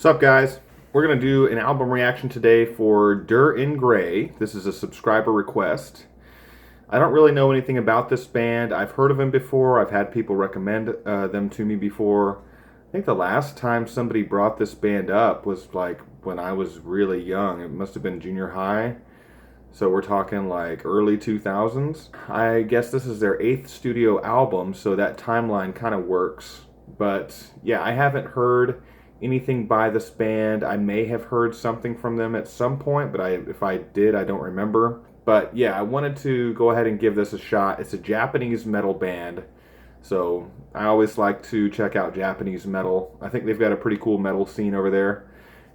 What's up, guys? We're going to do an album reaction today for Dir in Grey. This is a subscriber request. I don't really know anything about this band. I've heard of them before. I've had people recommend them to me before. I think the last time somebody brought this band up was like when I was really young. It must have been junior high. So we're talking like early 2000s. I guess this is their 8th studio album, so that timeline kind of works. But yeah, I haven't heard anything by this band. I may have heard something from them at some point, but if I did, I don't remember. But yeah, I wanted to go ahead and give this a shot. It's a Japanese metal band, so I always like to check out Japanese metal. I think they've got a pretty cool metal scene over there.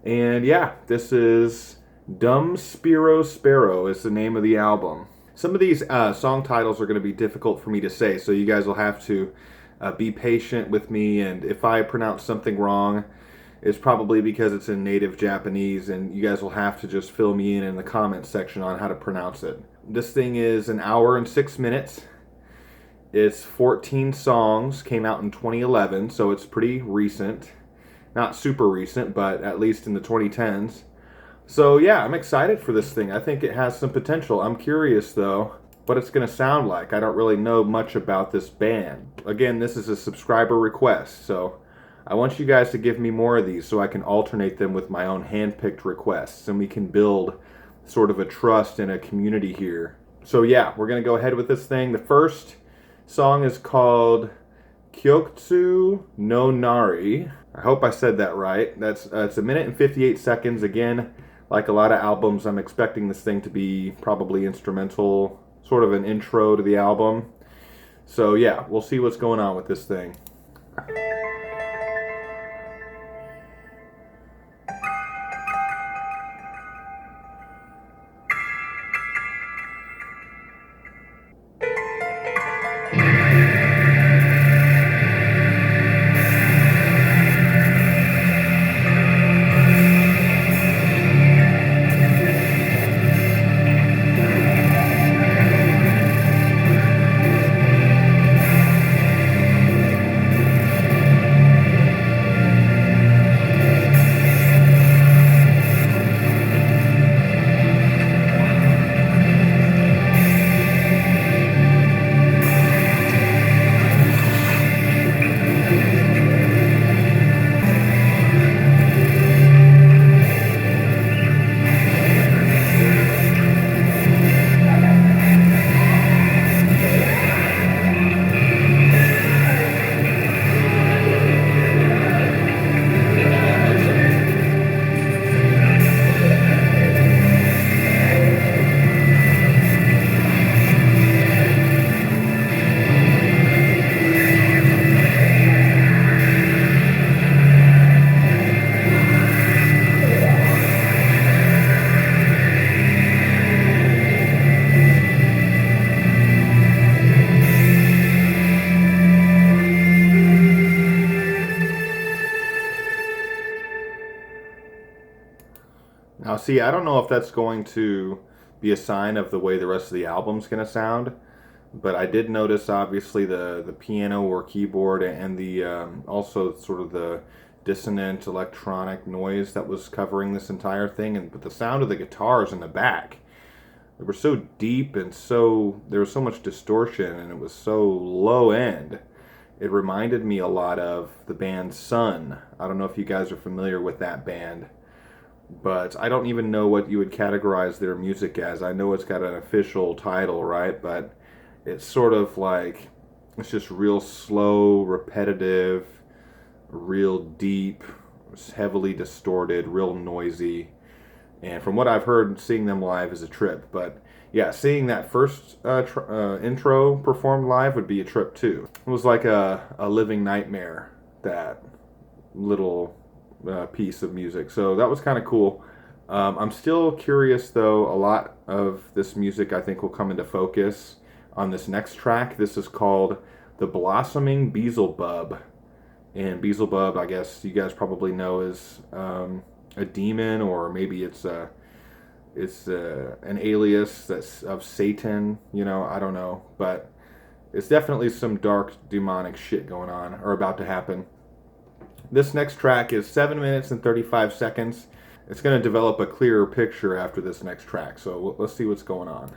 And yeah, this is Dum Spiro Spero is the name of the album. Some of these song titles are going to be difficult for me to say, so you guys will have to be patient with me, and if I pronounce something wrong, it's probably because it's in native Japanese, and you guys will have to just fill me in the comments section on how to pronounce it. This thing is an hour and 6 minutes. It's 14 songs, came out in 2011, so it's pretty recent. Not super recent, but at least in the 2010s. So yeah, I'm excited for this thing. I think it has some potential. I'm curious though what it's going to sound like. I don't really know much about this band. Again, this is a subscriber request, so I want you guys to give me more of these so I can alternate them with my own hand-picked requests, and we can build sort of a trust and a community here. So yeah, we're going to go ahead with this thing. The first song is called Kyokutsu no Nari. I hope I said that right. It's a minute and 58 seconds. Again, like a lot of albums, I'm expecting this thing to be probably instrumental, sort of an intro to the album. So yeah, we'll see what's going on with this thing. Now, see, I don't know if that's going to be a sign of the way the rest of the album's going to sound, but I did notice, obviously, the piano or keyboard and the also sort of the dissonant electronic noise that was covering this entire thing, but the sound of the guitars in the back, they were so deep and there was so much distortion, and it was so low end. It reminded me a lot of the band Sun. I don't know if you guys are familiar with that band, but I don't even know what you would categorize their music as. I know it's got an official title, right? But it's sort of like, it's just real slow, repetitive, real deep, heavily distorted, real noisy. And from what I've heard, seeing them live is a trip. But yeah, seeing that first intro performed live would be a trip too. It was like a living nightmare, that little piece of music. So that was kind of cool. I'm still curious though. A lot of this music I think will come into focus on this next track. This is called The Blossoming Beelzebub. And Beelzebub, I guess you guys probably know, is a demon, or maybe it's an alias that's of Satan. I don't know, but it's definitely some dark demonic shit going on or about to happen. This next track is 7 minutes and 35 seconds. It's going to develop a clearer picture after this next track, so let's see what's going on.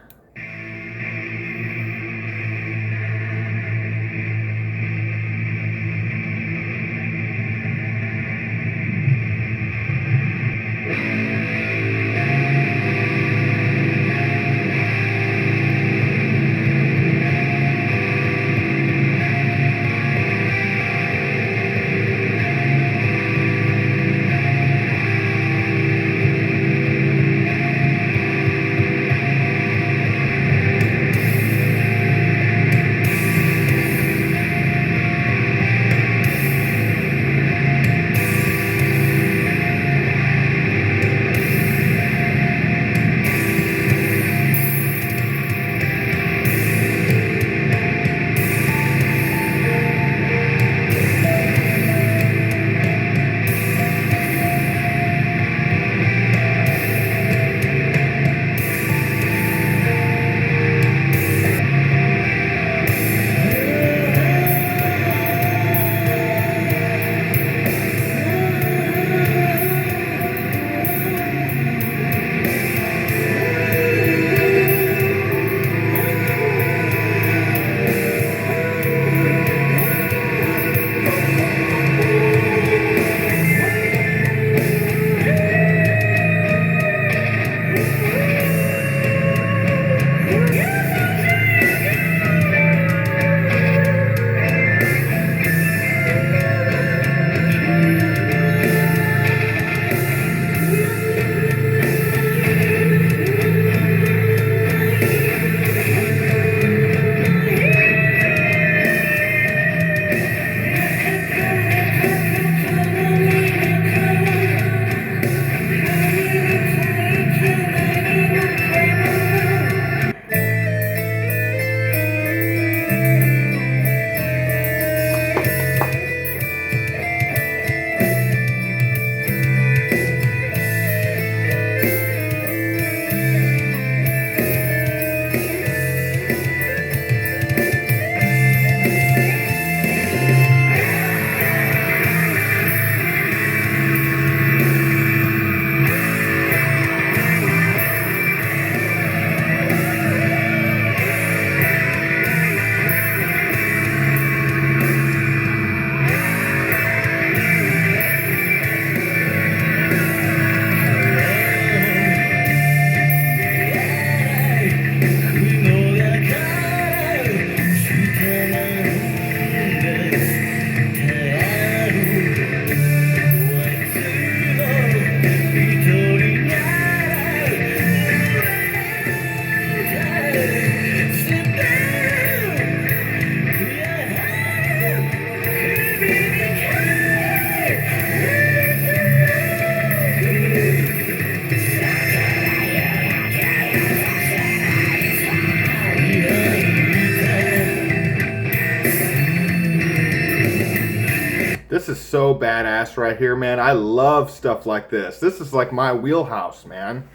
This is so badass right here, man. I love stuff like this. This is like my wheelhouse, man.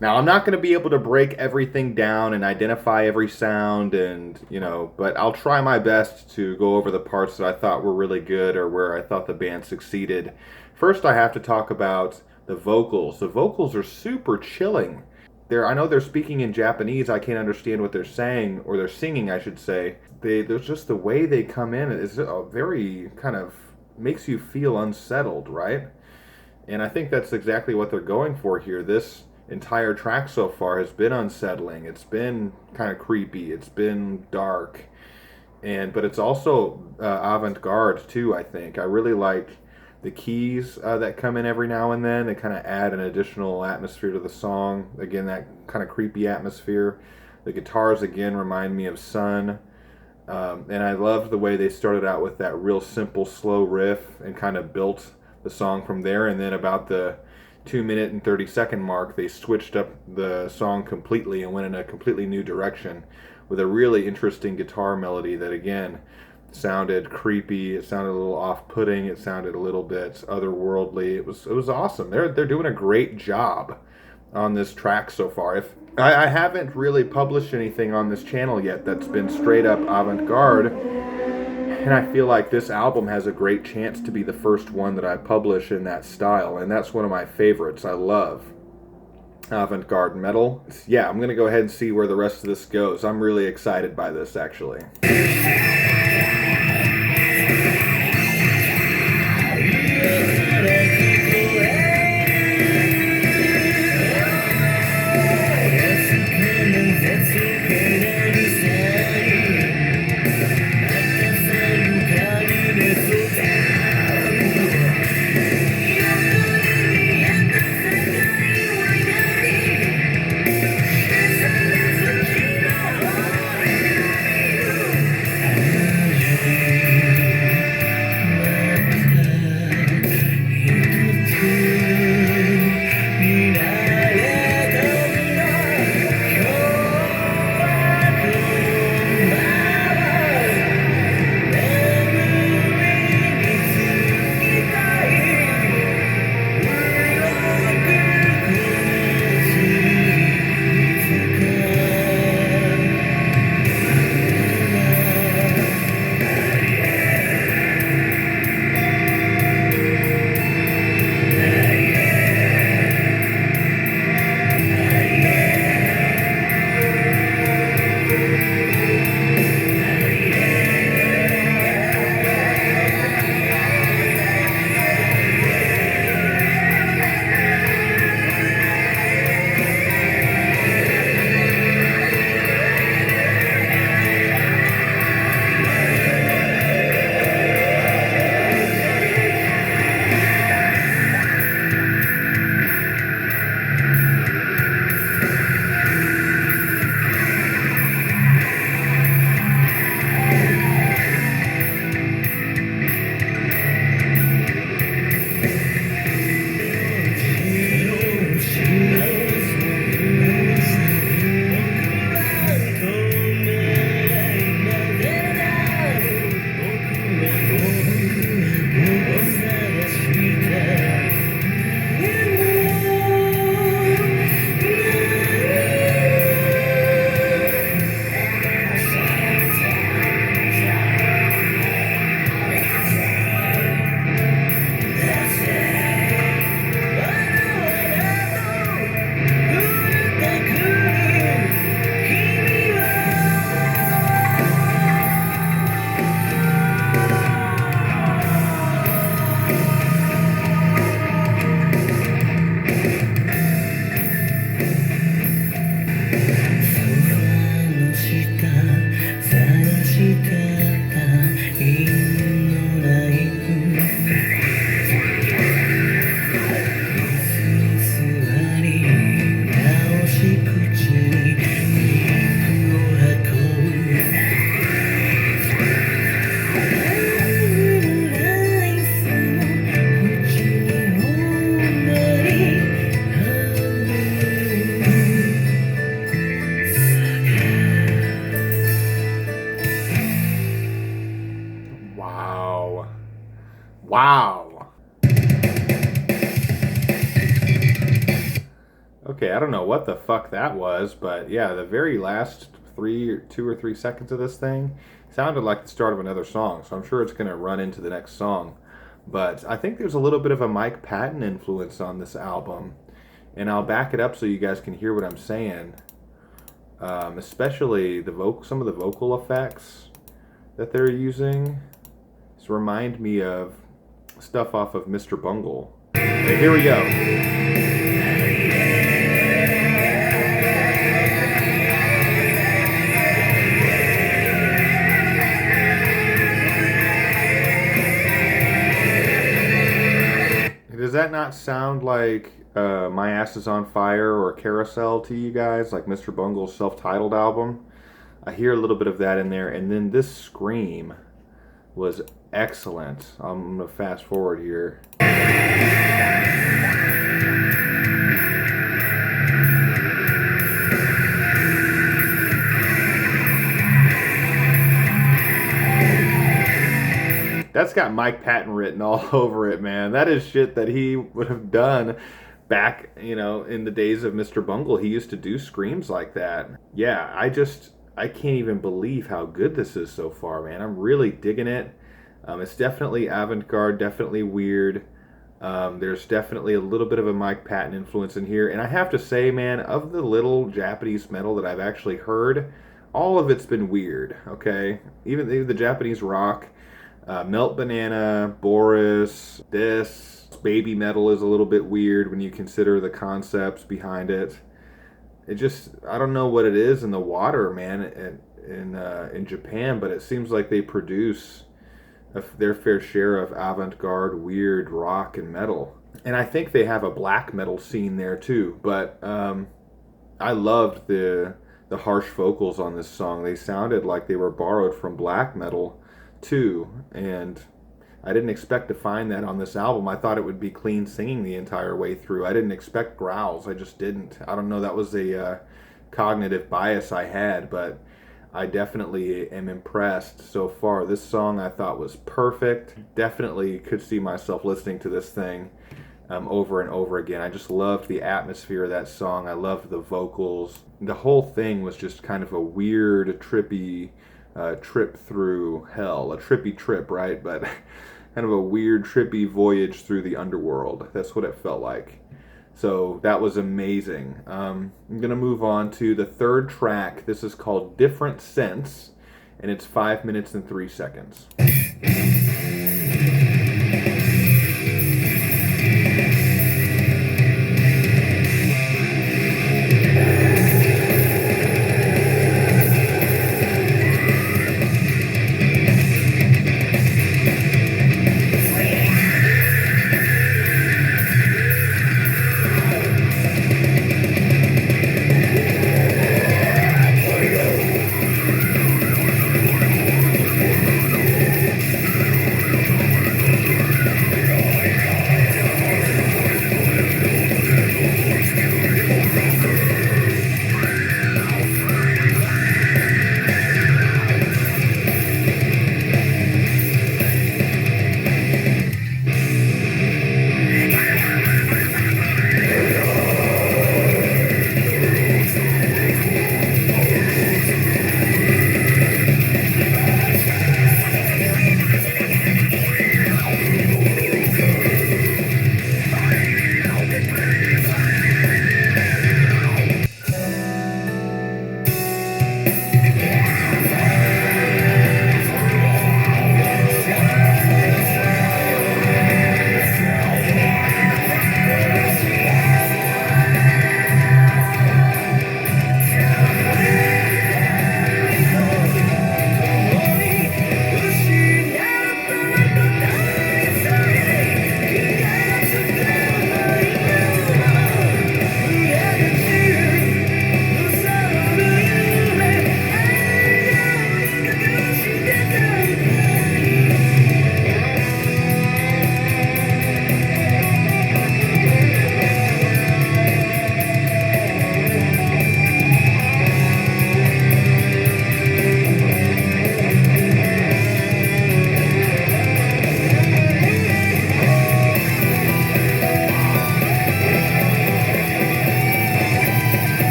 Now, I'm not going to be able to break everything down and identify every sound and, but I'll try my best to go over the parts that I thought were really good or where I thought the band succeeded. First, I have to talk about the vocals. The vocals are super chilling. I know they're speaking in Japanese. I can't understand what they're saying, or they're singing, I should say. There's just the way they come in is a very kind of makes you feel unsettled, right? And I think that's exactly what they're going for here. This entire track so far has been unsettling. It's been kind of creepy. It's been dark, but it's also avant-garde too. I think I really like the keys that come in every now and then. They kind of add an additional atmosphere to the song. Again, that kind of creepy atmosphere. The guitars again remind me of Sun. And I loved the way they started out with that real simple, slow riff and kind of built the song from there. And then about the 2 minute and 30-second mark, they switched up the song completely and went in a completely new direction with a really interesting guitar melody that, again, sounded creepy. It sounded a little off-putting. It sounded a little bit otherworldly. It was awesome. They're doing a great job on this track so far. If I haven't really published anything on this channel yet that's been straight up avant-garde, And I feel like this album has a great chance to be the first one that I publish in that style, and that's one of my favorites. I love avant-garde metal. Yeah, I'm gonna go ahead and see where the rest of this goes. I'm really excited by this, actually. Wow. Wow. Okay, I don't know what the fuck that was, but yeah, the very last 2 or 3 seconds of this thing sounded like the start of another song, so I'm sure it's going to run into the next song. But I think there's a little bit of a Mike Patton influence on this album, and I'll back it up so you guys can hear what I'm saying. Especially some of the vocal effects that they're using. This remind me of stuff off of Mr. Bungle. Okay, here we go. Does that not sound like My Ass is on Fire or Carousel to you guys, like Mr. Bungle's self-titled album? I hear a little bit of that in there, and then this scream was excellent. I'm going to fast forward here. That's got Mike Patton written all over it, man. That is shit that he would have done back, in the days of Mr. Bungle. He used to do screams like that. Yeah, I can't even believe how good this is so far, man. I'm really digging it. It's definitely avant-garde, definitely weird. There's definitely a little bit of a Mike Patton influence in here. And I have to say, man, of the little Japanese metal that I've actually heard, all of it's been weird, okay? Even the Japanese rock, Melt Banana, Boris, this, baby metal is a little bit weird when you consider the concepts behind it. It just, I don't know what it is in the water, man, in Japan, but it seems like they produce their fair share of avant-garde, weird rock and metal. And I think they have a black metal scene there too. But I loved the harsh vocals on this song. They sounded like they were borrowed from black metal too, and I didn't expect to find that on this album. I thought it would be clean singing the entire way through. I didn't expect growls. I just didn't. I don't know. That was a cognitive bias I had, but I definitely am impressed so far. This song I thought was perfect. Definitely could see myself listening to this thing over and over again. I just loved the atmosphere of that song. I loved the vocals. The whole thing was just kind of a weird, trippy trip through hell. A trippy trip, right? But kind of a weird, trippy voyage through the underworld. That's what it felt like. So that was amazing. I'm going to move on to the third track. This is called Different Sense, and it's 5 minutes and 3 seconds.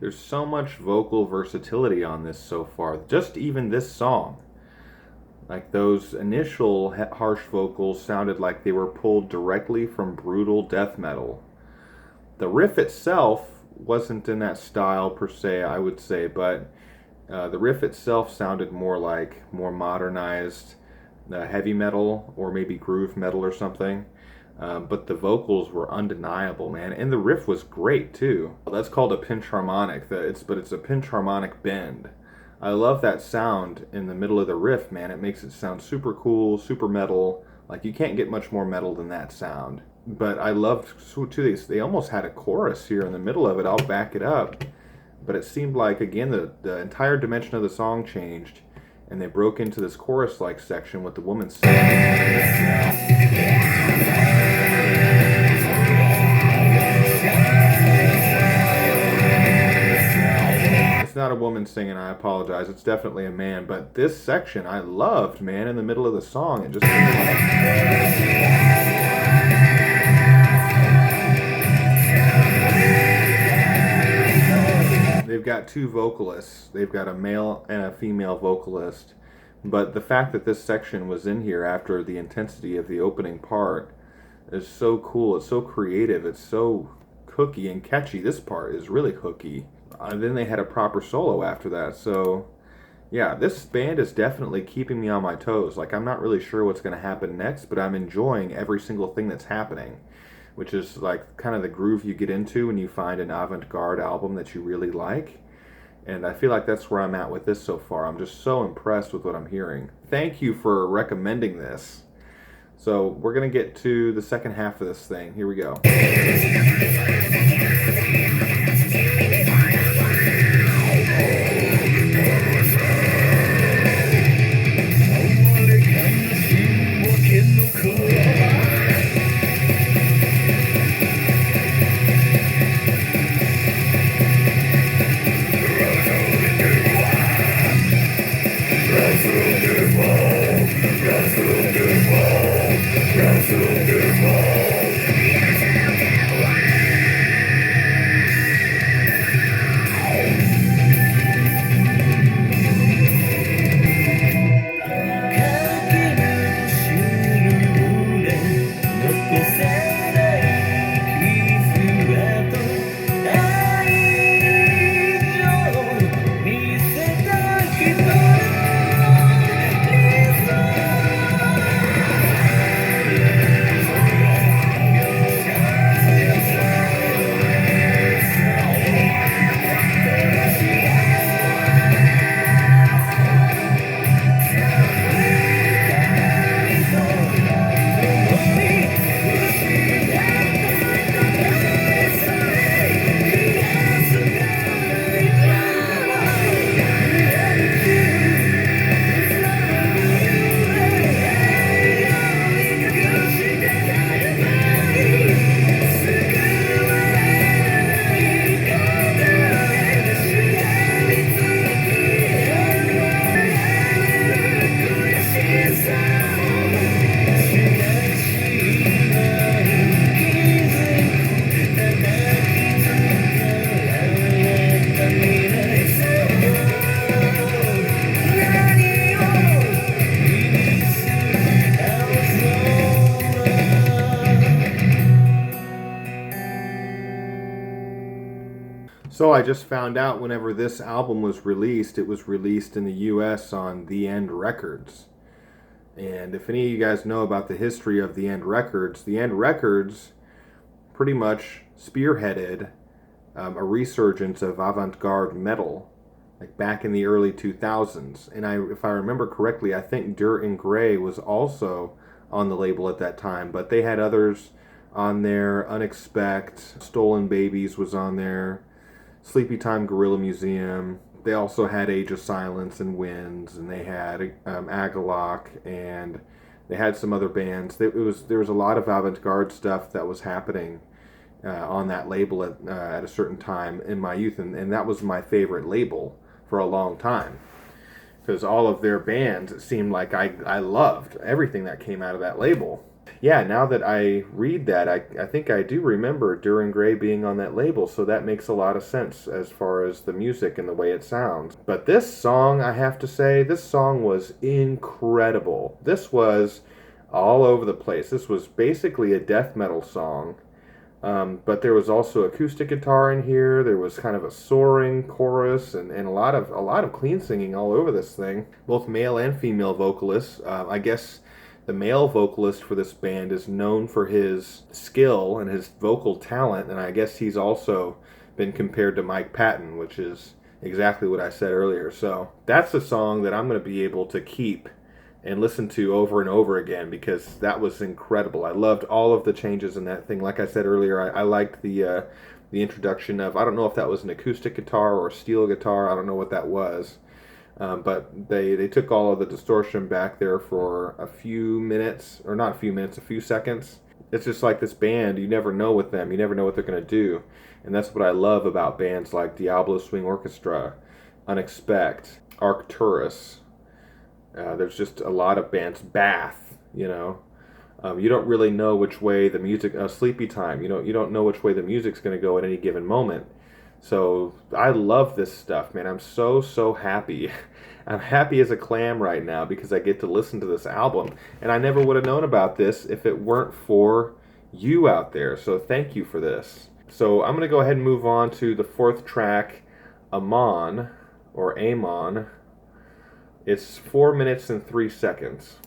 There's so much vocal versatility on this so far. Just even this song. Like those initial harsh vocals sounded like they were pulled directly from brutal death metal. The riff itself wasn't in that style per se, I would say, but the riff itself sounded more like more modernized heavy metal or maybe groove metal or something. But the vocals were undeniable, man, and the riff was great too. That's called a pinch harmonic. But it's a pinch harmonic bend. I love that sound in the middle of the riff, man. It makes it sound super cool, super metal. Like you can't get much more metal than that sound. But I loved too. They almost had a chorus here in the middle of it. I'll back it up. But it seemed like again the entire dimension of the song changed, and they broke into this chorus-like section with the woman singing. woman singing, I apologize. It's definitely a man. But this section I loved, man, in the middle of the song. It just... They've got two vocalists. They've got a male and a female vocalist. But the fact that this section was in here after the intensity of the opening part is so cool. It's so creative. It's so hooky and catchy. This part is really hooky. And then they had a proper solo after that. So, yeah, this band is definitely keeping me on my toes. Like, I'm not really sure what's going to happen next, but I'm enjoying every single thing that's happening, which is like kind of the groove you get into when you find an avant-garde album that you really like. And I feel like that's where I'm at with this so far. I'm just so impressed with what I'm hearing. Thank you for recommending this. So we're going to get to the second half of this thing. Here we go. So I just found out whenever this album was released, it was released in the US on The End Records. And if any of you guys know about the history of The End Records pretty much spearheaded a resurgence of avant-garde metal, like back in the early 2000s. And if I remember correctly, I think Dirt and Grey was also on the label at that time, but they had others on there. Unexpect, Stolen Babies was on there. Sleepy Time Gorilla Museum. They also had Age of Silence and Winds, and they had Agalok, and they had some other bands. There was a lot of avant-garde stuff that was happening on that label at a certain time in my youth, and that was my favorite label for a long time, because all of their bands, it seemed like I loved everything that came out of that label. Yeah, now that I read that, I think I do remember Dirt and Grey being on that label, so that makes a lot of sense as far as the music and the way it sounds. But this song, I have to say, this song was incredible. This was all over the place. This was basically a death metal song, but there was also acoustic guitar in here. There was kind of a soaring chorus and a lot of clean singing all over this thing. Both male and female vocalists. I guess the male vocalist for this band is known for his skill and his vocal talent, and I guess he's also been compared to Mike Patton, which is exactly what I said earlier. So that's a song that I'm going to be able to keep and listen to over and over again, because that was incredible. I loved all of the changes in that thing. Like I said earlier, I liked the introduction of, I don't know if that was an acoustic guitar or a steel guitar, I don't know what that was. But they took all of the distortion back there for a few minutes, or not a few minutes, a few seconds. It's just like this band, you never know with them, you never know what they're going to do. And that's what I love about bands like Diablo Swing Orchestra Unexpect, Arcturus. There's just a lot of bands. Bath, you know. You don't really know which way the music. Sleepy Time. You don't know which way the music's going to go at any given moment. So I love this stuff, man. I'm so happy. I'm happy as a clam right now because I get to listen to this album, and I never would have known about this if it weren't for you out there. So thank you for this. So I'm going to go ahead and move on to the fourth track, Amon, or Amon. It's 4 minutes and 3 seconds.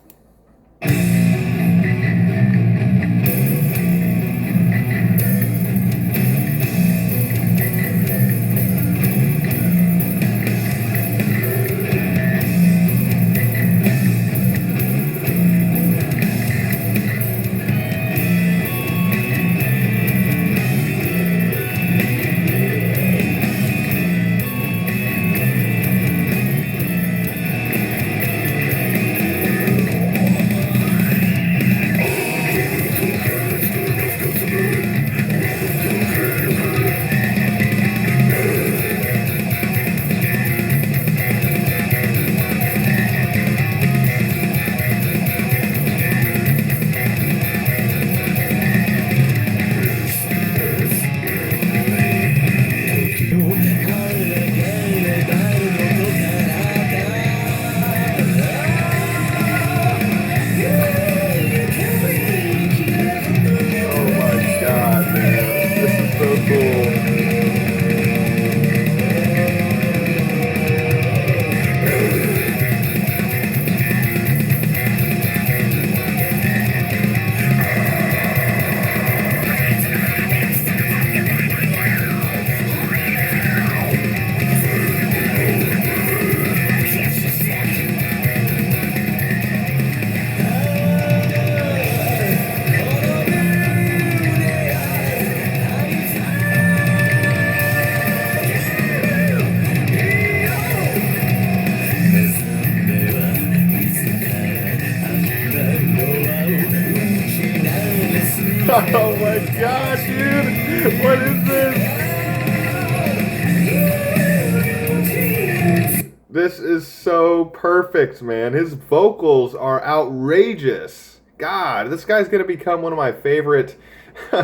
Oh my god, dude! What is this? This is so perfect, man. His vocals are outrageous. God, this guy's gonna become one of my favorite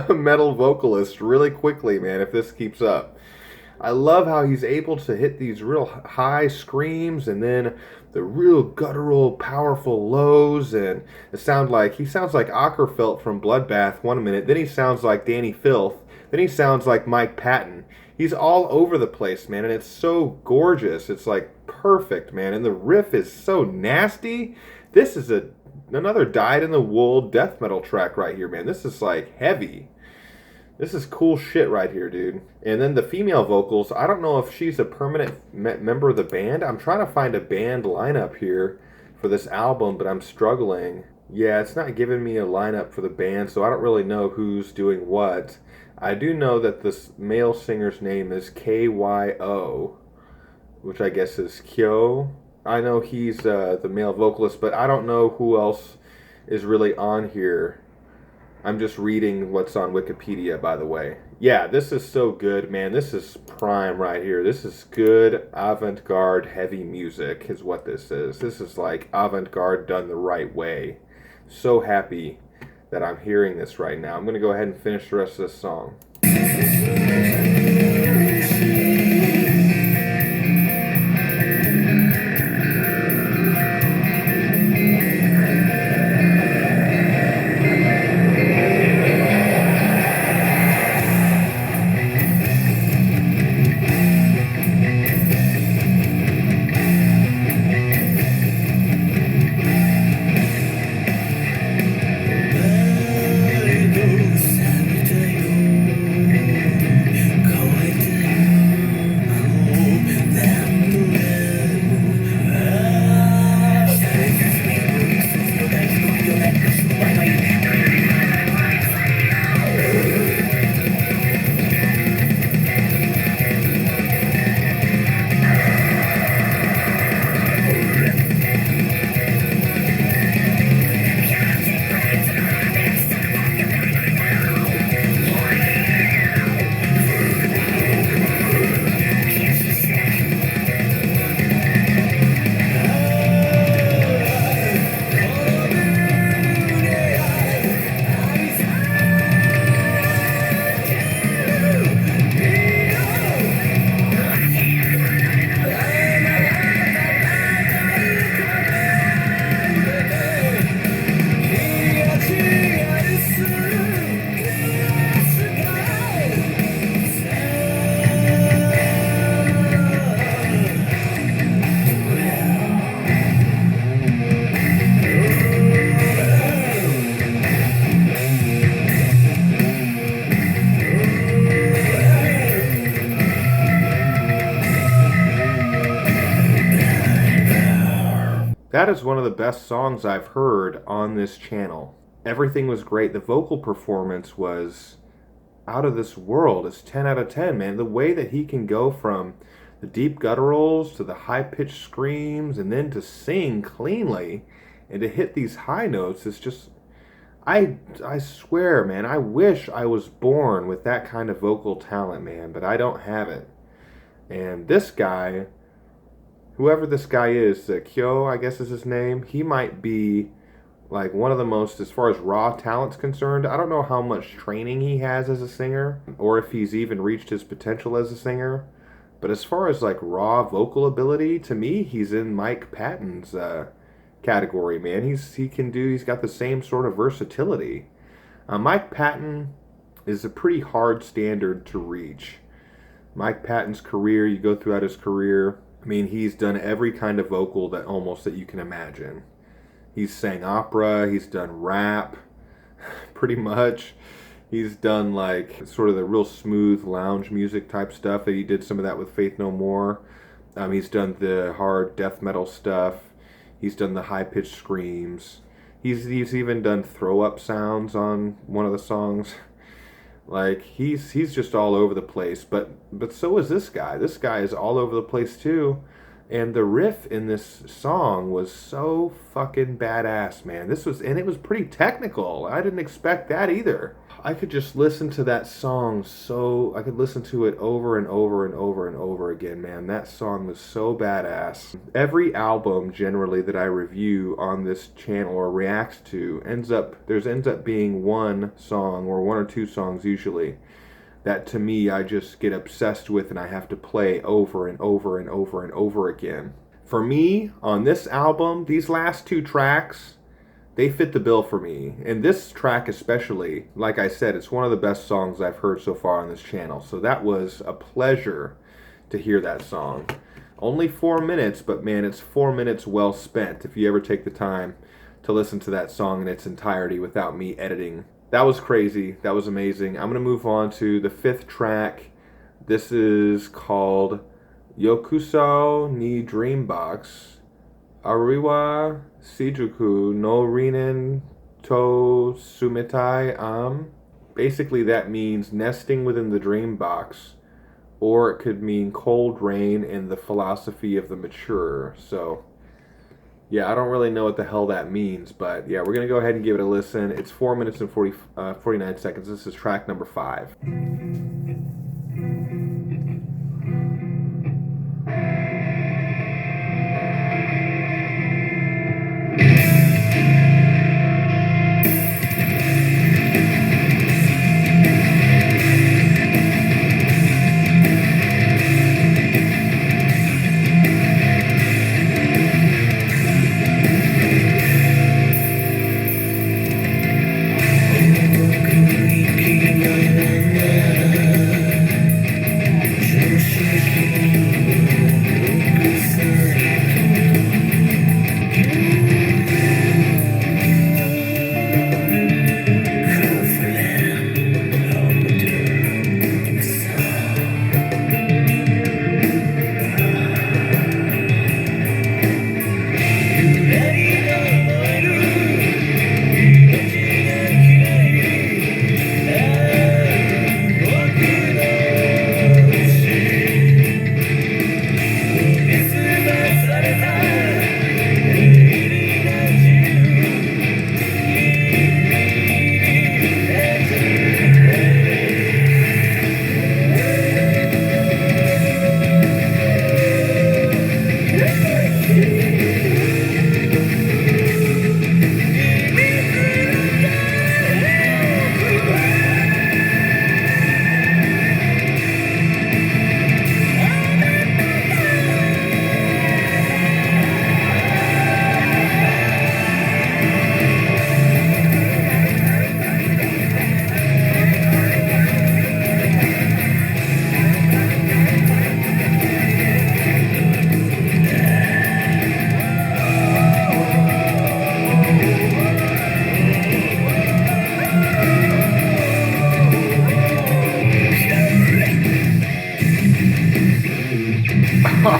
metal vocalists really quickly, man, if this keeps up. I love how he's able to hit these real high screams and then the real guttural, powerful lows, and he sounds like Ockerfelt from Bloodbath 1 minute, then he sounds like Danny Filth, then he sounds like Mike Patton. He's all over the place, man, and it's so gorgeous. It's like perfect, man, and the riff is so nasty. This is another dyed-in-the-wool death metal track right here, man. This is like heavy. This is cool shit right here, dude. And then the female vocals, I don't know if she's a permanent member of the band. I'm trying to find a band lineup here for this album, but I'm struggling. Yeah, it's not giving me a lineup for the band, so I don't really know who's doing what. I do know that this male singer's name is KYO, which I guess is Kyo. I know he's the male vocalist, but I don't know who else is really on here. I'm just reading what's on Wikipedia, by the way. Yeah, this is so good, man. This is prime right here. This is good avant-garde heavy music is what this is. This is like avant-garde done the right way. So happy that I'm hearing this right now. I'm going to go ahead and finish the rest of this song. That is one of the best songs I've heard on this channel. Everything was great. The vocal performance was out of this world. It's 10 out of 10, man. The way that he can go from the deep gutturals to the high-pitched screams and then to sing cleanly and to hit these high notes is just... I swear, man, I wish I was born with that kind of vocal talent, man, but I don't have it. And this guy, whoever this guy is, Kyo, I guess is his name, he might be like one of the most, as far as raw talent's concerned. I don't know how much training he has as a singer or if he's even reached his potential as a singer. But as far as like raw vocal ability, to me, he's in Mike Patton's category, man. He's got the same sort of versatility. Mike Patton is a pretty hard standard to reach. Mike Patton's career, you go throughout his career, I mean, he's done every kind of vocal that you can imagine. He's sang opera, he's done rap, pretty much. He's done like sort of the real smooth lounge music type stuff. He did some of that with Faith No More. He's done the hard death metal stuff. He's done the high-pitched screams. He's even done throw-up sounds on one of the songs. Like, he's just all over the place. But so is this guy. This guy is all over the place too. And the riff in this song was so fucking badass, man. It was pretty technical. I didn't expect that either. I could just listen to that song I could listen to it over and over and over and over again, man. That song was so badass. Every album generally that I review on this channel or react to ends up being one song or one or two songs usually that to me I just get obsessed with and I have to play over and over and over and over again. For me, on this album, these last two tracks, they fit the bill for me. And this track especially, like I said, it's one of the best songs I've heard so far on this channel. So that was a pleasure to hear that song. Only 4 minutes, but man, it's 4 minutes well spent if you ever take the time to listen to that song in its entirety without me editing. That was crazy. That was amazing. I'm going to move on to the 5th track. This is called Yokusou ni Dreambox Ariwa Shijuku no Rinen to Sumitai Am. Basically that means nesting within the dream box, or it could mean cold rain in the philosophy of the mature. So yeah, I don't really know what the hell that means, but yeah, we're going to go ahead and give it a listen. It's 4 minutes and 49 seconds. This is track number 5.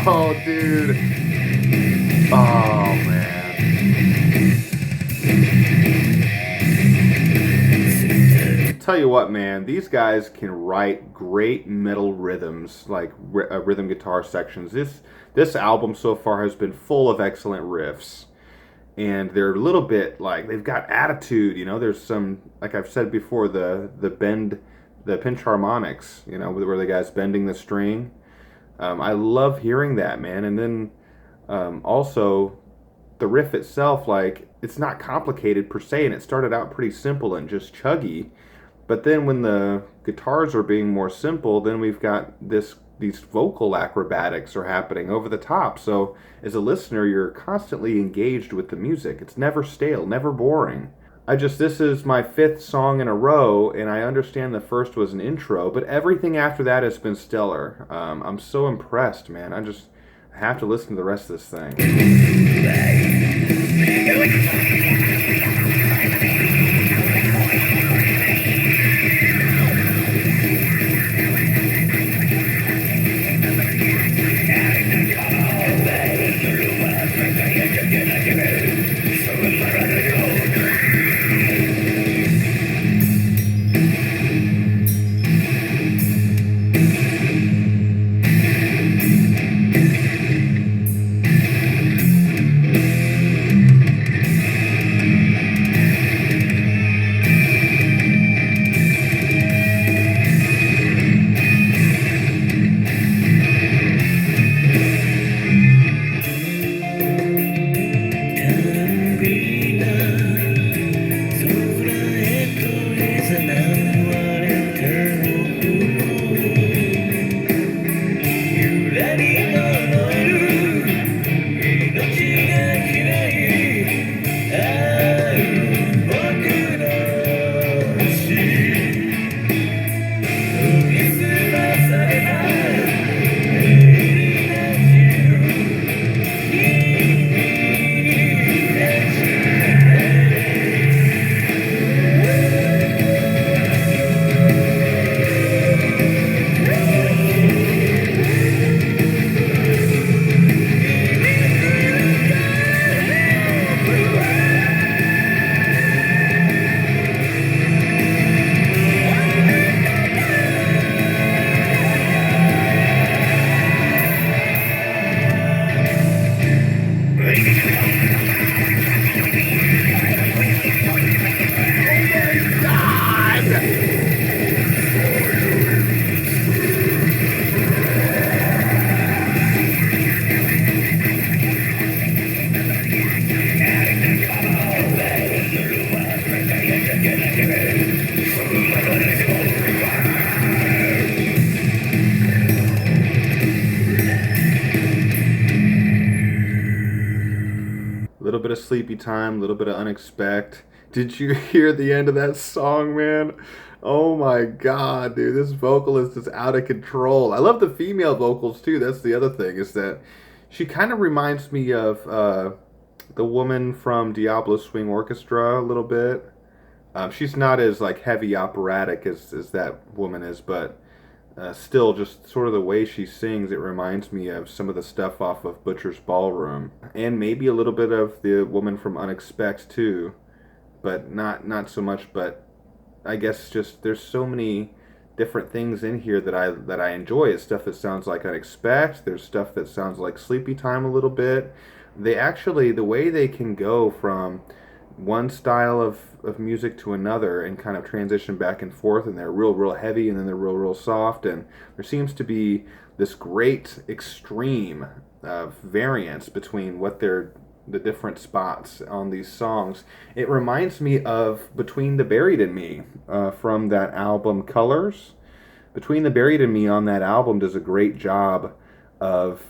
Oh, dude. Oh, man. tell you what, man, these guys can write great metal rhythms, like rhythm guitar sections. This album so far has been full of excellent riffs, and they're a little bit like they've got attitude. You know, there's some, like I've said before, the pinch harmonics. You know, where the guy's bending the string. I love hearing that, man. And then also the riff itself, like it's not complicated per se, and it started out pretty simple and just chuggy. But then when the guitars are being more simple, then we've got these vocal acrobatics are happening over the top. So as a listener, you're constantly engaged with the music. It's never stale, never boring. This is my fifth song in a row, and I understand the first was an intro, but everything after that has been stellar. I'm so impressed, man. I have to listen to the rest of this thing. A little bit of Sleepy Time, a little bit of Unexpect. Did you hear the end of that song, man? Oh my god, dude, this vocalist is out of control. I love the female vocals too. That's the other thing, is that she kind of reminds me of the woman from Diablo Swing Orchestra a little bit. She's not as like heavy operatic as that woman is, but still, just sort of the way she sings, it reminds me of some of the stuff off of Butcher's Ballroom, and maybe a little bit of the woman from Unexpect too, but not so much. But I guess just there's so many different things in here that I enjoy. It's stuff that sounds like Unexpect. There's stuff that sounds like Sleepy Time a little bit. The way they can go from one style of music to another and kind of transition back and forth, and they're real heavy and then they're real soft, and there seems to be this great extreme variance between the different spots on these songs. It reminds me of Between the Buried and Me from that album Colors. Between the Buried and Me on that album does a great job of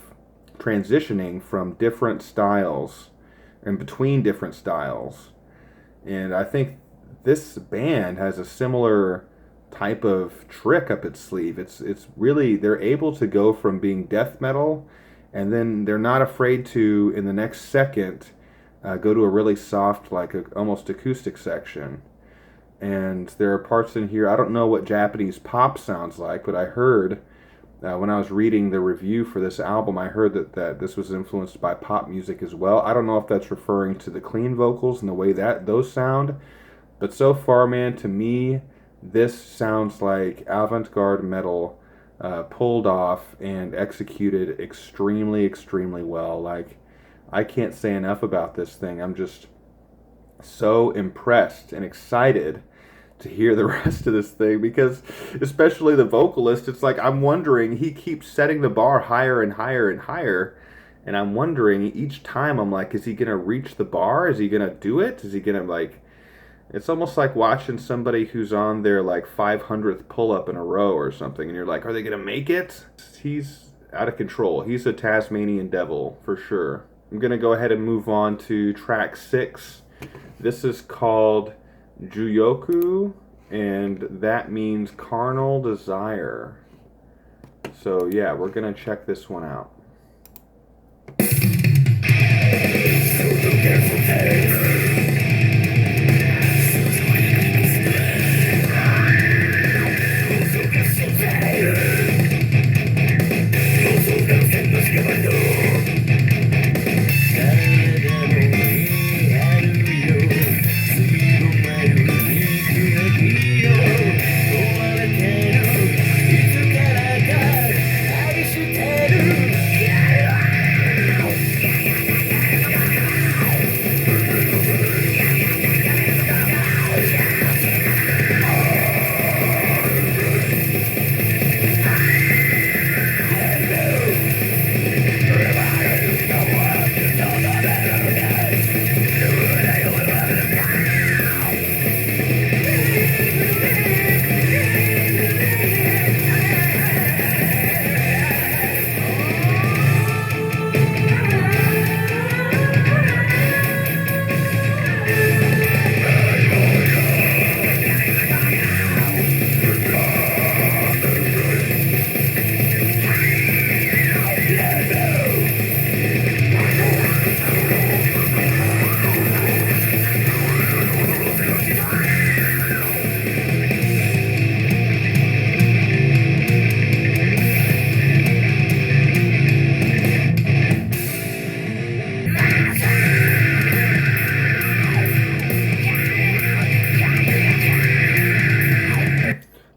transitioning from different styles and between different styles. And I think this band has a similar type of trick up its sleeve. It's really, they're able to go from being death metal, and then they're not afraid to, in the next second, go to a really soft, like almost acoustic section. And there are parts in here, I don't know what Japanese pop sounds like, but I heard, when I was reading the review for this album, I heard that this was influenced by pop music as well. I don't know if that's referring to the clean vocals and the way that those sound, but so far, man, to me, This sounds like avant-garde metal pulled off and executed extremely, extremely well. Like, I can't say enough about this thing. I'm just so impressed and excited to hear the rest of this thing, because especially the vocalist, it's like I'm wondering, he keeps setting the bar higher and higher and higher, and I'm wondering each time, I'm like, is he gonna reach the bar? Is he gonna do it? Is he gonna, like, it's almost like watching somebody who's on their like 500th pull-up in a row or something, and you're like, are they gonna make it? He's out of control. He's a Tasmanian devil for sure. I'm gonna go ahead and move on to track 6. This is called Juyoku, and that means carnal desire. So yeah, we're gonna check this one out.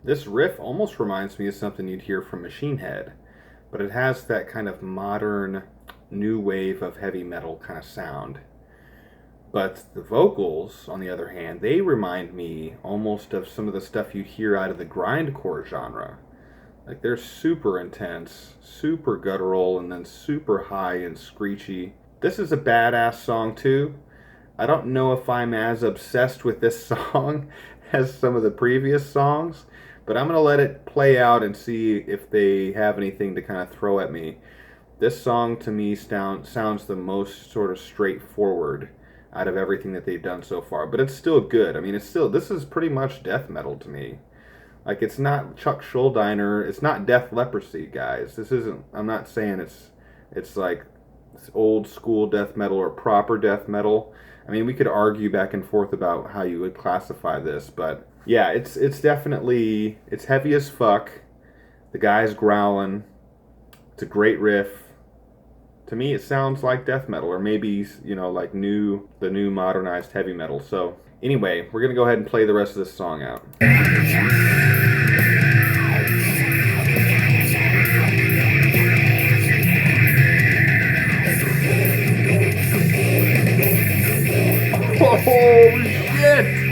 This riff almost reminds me of something you'd hear from Machine Head, but it has that kind of modern, new wave of heavy metal kind of sound. But the vocals, on the other hand, they remind me almost of some of the stuff you hear out of the grindcore genre. Like, they're super intense, super guttural, and then super high and screechy. This is a badass song too. I don't know if I'm as obsessed with this song as some of the previous songs, but I'm going to let it play out and see if they have anything to kind of throw at me. This song to me sounds the most sort of straightforward out of everything that they've done so far, but it's still good. I mean, this is pretty much death metal to me. Like, it's not Chuck Schuldiner, it's not Death Leprosy, guys. This isn't, I'm not saying it's like it's old school death metal or proper death metal. I mean, we could argue back and forth about how you would classify this, but yeah, it's definitely, it's heavy as fuck. The guy's growling. It's a great riff. To me, it sounds like death metal, or maybe, you know, like the new modernized heavy metal. So anyway, we're gonna go ahead and play the rest of this song out. Holy shit!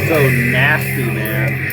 So nasty, man.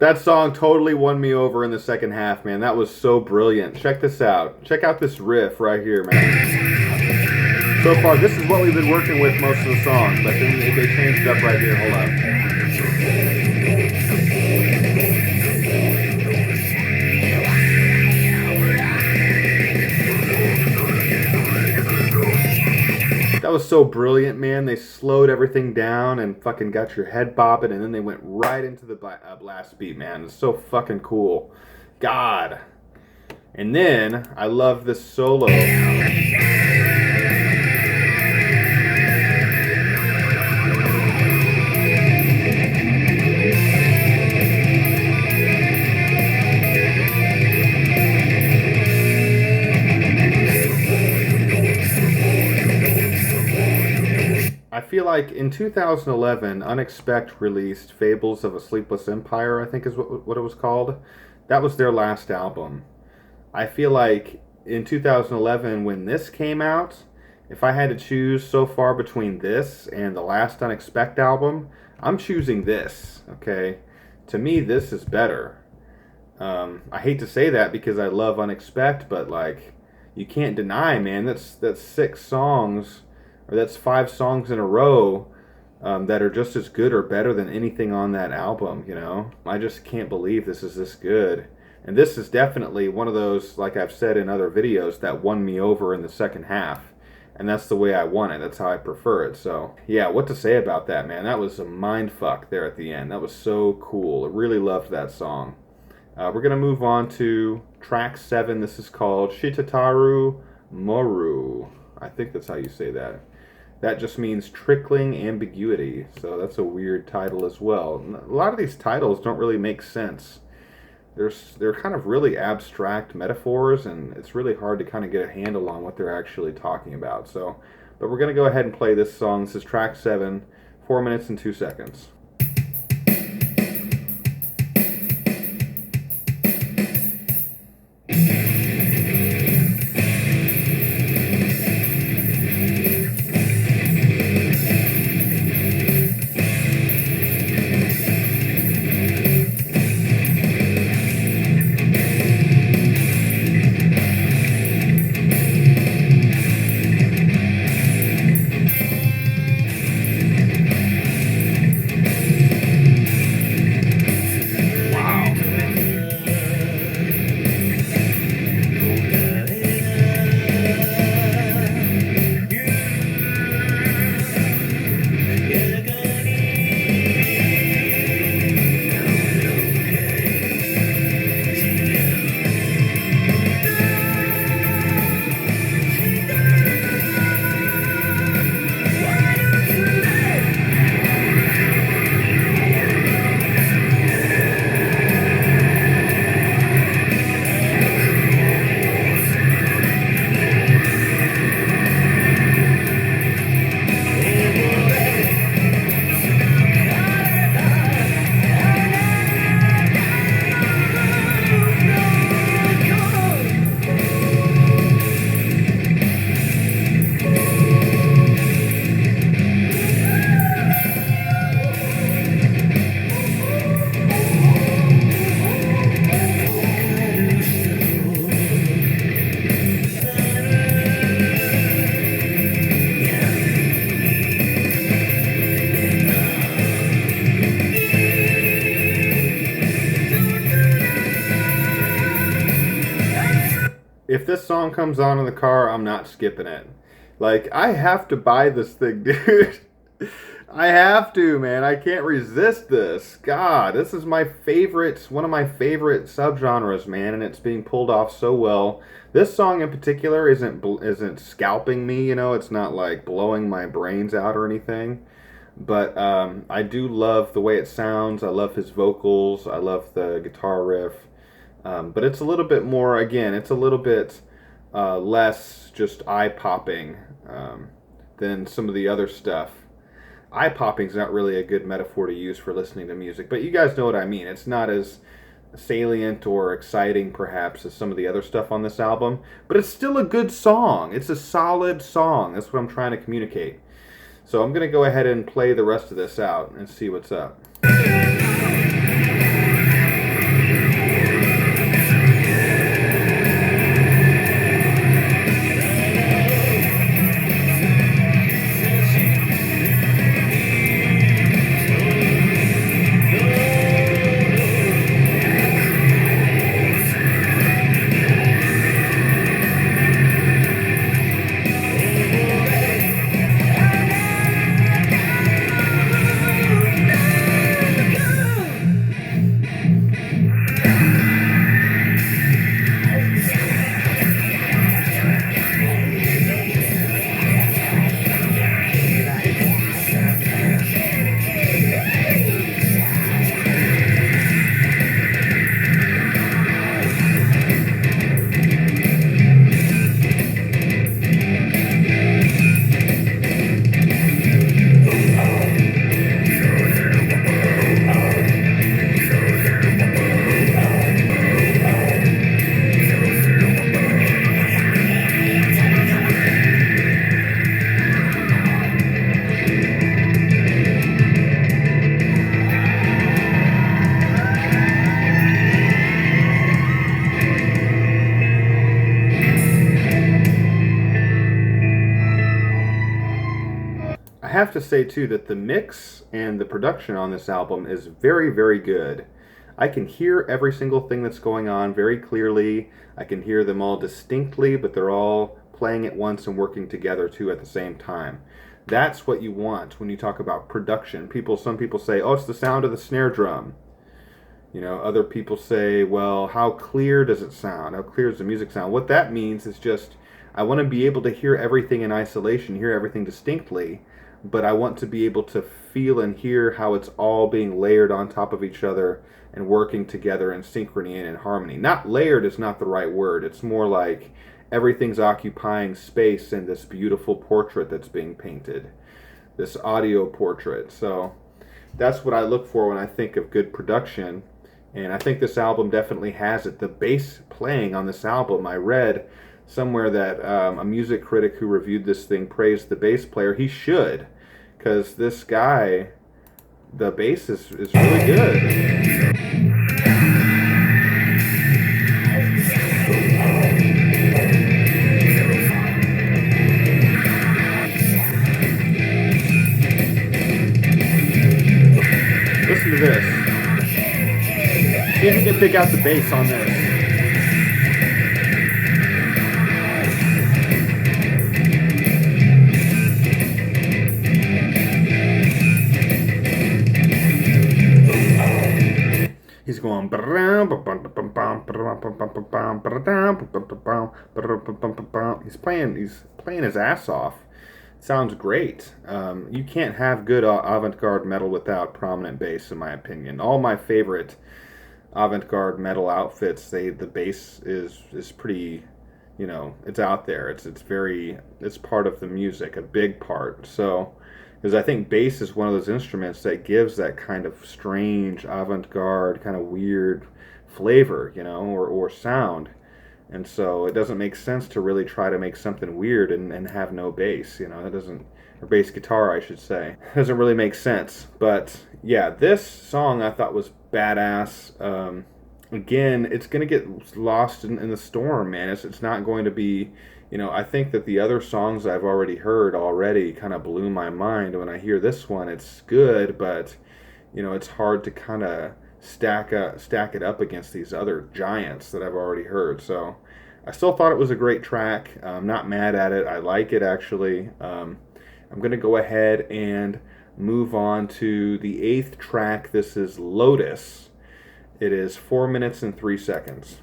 That song totally won me over in the second half, man. That was so brilliant. Check this out. Check out this riff right here, man. So far, this is what we've been working with most of the song, but then they changed it up right here. Hold up. That was so brilliant, man. They slowed everything down and fucking got your head bopping, and then they went right into the blast beat, man. It's so fucking cool. God. And then, I love this solo. I feel like in 2011, Unexpect released Fables of a Sleepless Empire, I think is what it was called. That was their last album. I feel like in 2011, when this came out, if I had to choose so far between this and the last Unexpect album, I'm choosing this, okay? To me, this is better. I hate to say that because I love Unexpect, but like, you can't deny, man, that's 6 songs, or that's 5 songs in a row that are just as good or better than anything on that album, you know? I just can't believe this is this good. And this is definitely one of those, like I've said in other videos, that won me over in the second half. And that's the way I want it. That's how I prefer it. So, yeah, what to say about that, man? That was a mind fuck there at the end. That was so cool. I really loved that song. We're going to move on to track 7. This is called Shitataru Moru. I think that's how you say that. That just means trickling ambiguity. So that's a weird title as well. A lot of these titles don't really make sense. They're kind of really abstract metaphors, and it's really hard to kind of get a handle on what they're actually talking about. So, but we're going to go ahead and play this song. This is track 7, 4 minutes and 2 seconds. If this song comes on in the car, I'm not skipping it. Like, I have to buy this thing, dude. I have to, man. I can't resist this. God, this is my favorite, one of my favorite subgenres, man, and it's being pulled off so well. This song in particular isn't scalping me, you know. It's not like blowing my brains out or anything. But I do love the way it sounds. I love his vocals. I love the guitar riff. But it's a little bit more, again, it's a little bit less just eye-popping than some of the other stuff. Eye-popping is not really a good metaphor to use for listening to music, but you guys know what I mean. It's not as salient or exciting, perhaps, as some of the other stuff on this album, but it's still a good song. It's a solid song. That's what I'm trying to communicate. So I'm going to go ahead and play the rest of this out and see what's up. have to say too that the mix and the production on this album is very, very good. I can hear every single thing that's going on very clearly. I can hear them all distinctly, but they're all playing at once and working together too at the same time. That's what you want when you talk about production. Some people say, oh, it's the sound of the snare drum. You know, other people say, well, how clear does it sound? How clear does the music sound? What that means is just, I want to be able to hear everything in isolation, hear everything distinctly, but I want to be able to feel and hear how it's all being layered on top of each other and working together in synchrony and in harmony. Not layered is not the right word. It's more like everything's occupying space in this beautiful portrait that's being painted, this audio portrait. So that's what I look for when I think of good production. And I think this album definitely has it. The bass playing on this album, I read somewhere that a music critic who reviewed this thing praised the bass player. He should, because this guy, the bass is really good. Listen to this. See if you can pick out the bass on this. He's going. He's playing his ass off. Sounds great. You can't have good avant-garde metal without prominent bass, in my opinion. All my favorite avant-garde metal outfits, the bass is pretty, you know, it's out there. It's part of the music, a big part. So, because I think bass is one of those instruments that gives that kind of strange avant-garde, kind of weird flavor, you know, or sound. And so it doesn't make sense to really try to make something weird and have no bass, you know. That doesn't, or bass guitar, I should say. It doesn't really make sense. But yeah, this song I thought was badass. Again, it's going to get lost in the storm, man. It's not going to be, you know, I think that the other songs I've already heard kind of blew my mind. When I hear this one, it's good, but, you know, it's hard to kind of stack it up against these other giants that I've already heard. So I still thought it was a great track. I'm not mad at it. I like it, actually. I'm going to go ahead and move on to the 8th track. This is Lotus. It is 4 minutes and 3 seconds.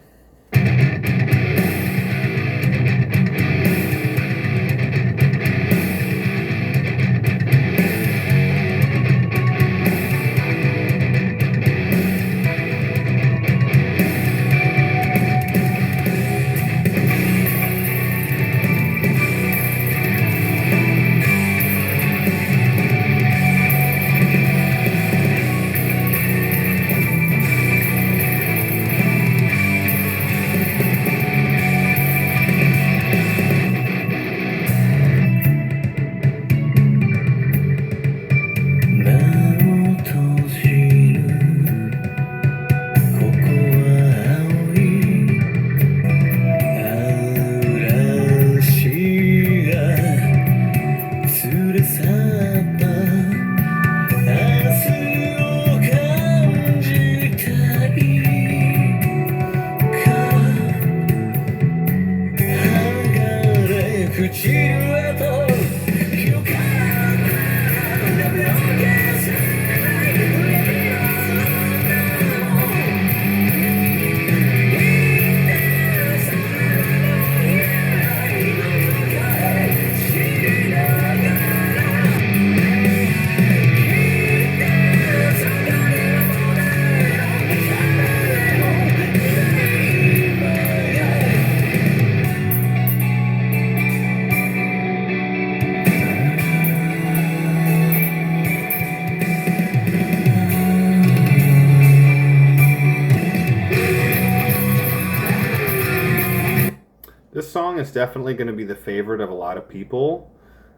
This song is definitely going to be the favorite of a lot of people.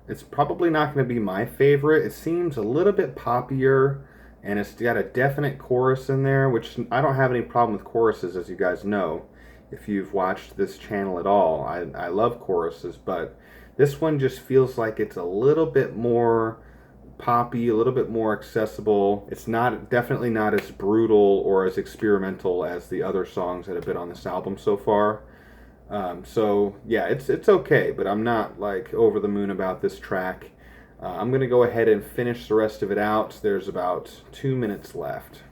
It's probably not going to be my favorite. It seems a little bit poppier, and it's got a definite chorus in there, which I don't have any problem with choruses, as you guys know, if you've watched this channel at all. I love choruses, but this one just feels like it's a little bit more poppy, a little bit more accessible. It's definitely not as brutal or as experimental as the other songs that have been on this album so far. So yeah, it's okay, but I'm not like over the moon about this track. I'm gonna go ahead and finish the rest of it out. There's about 2 minutes left.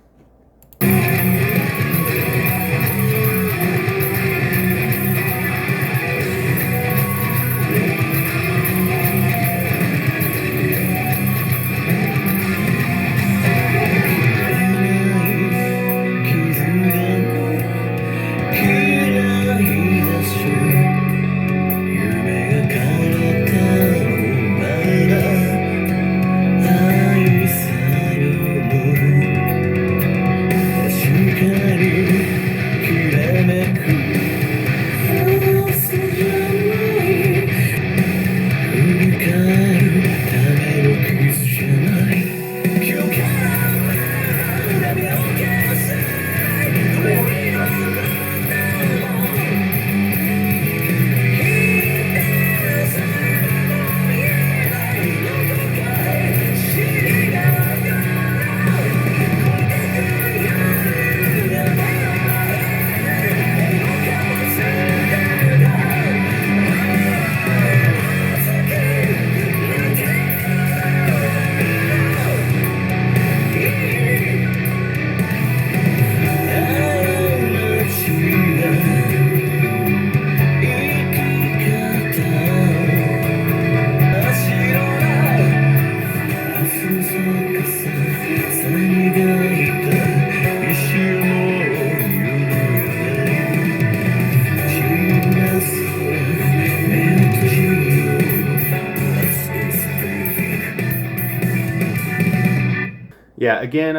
Yeah, again,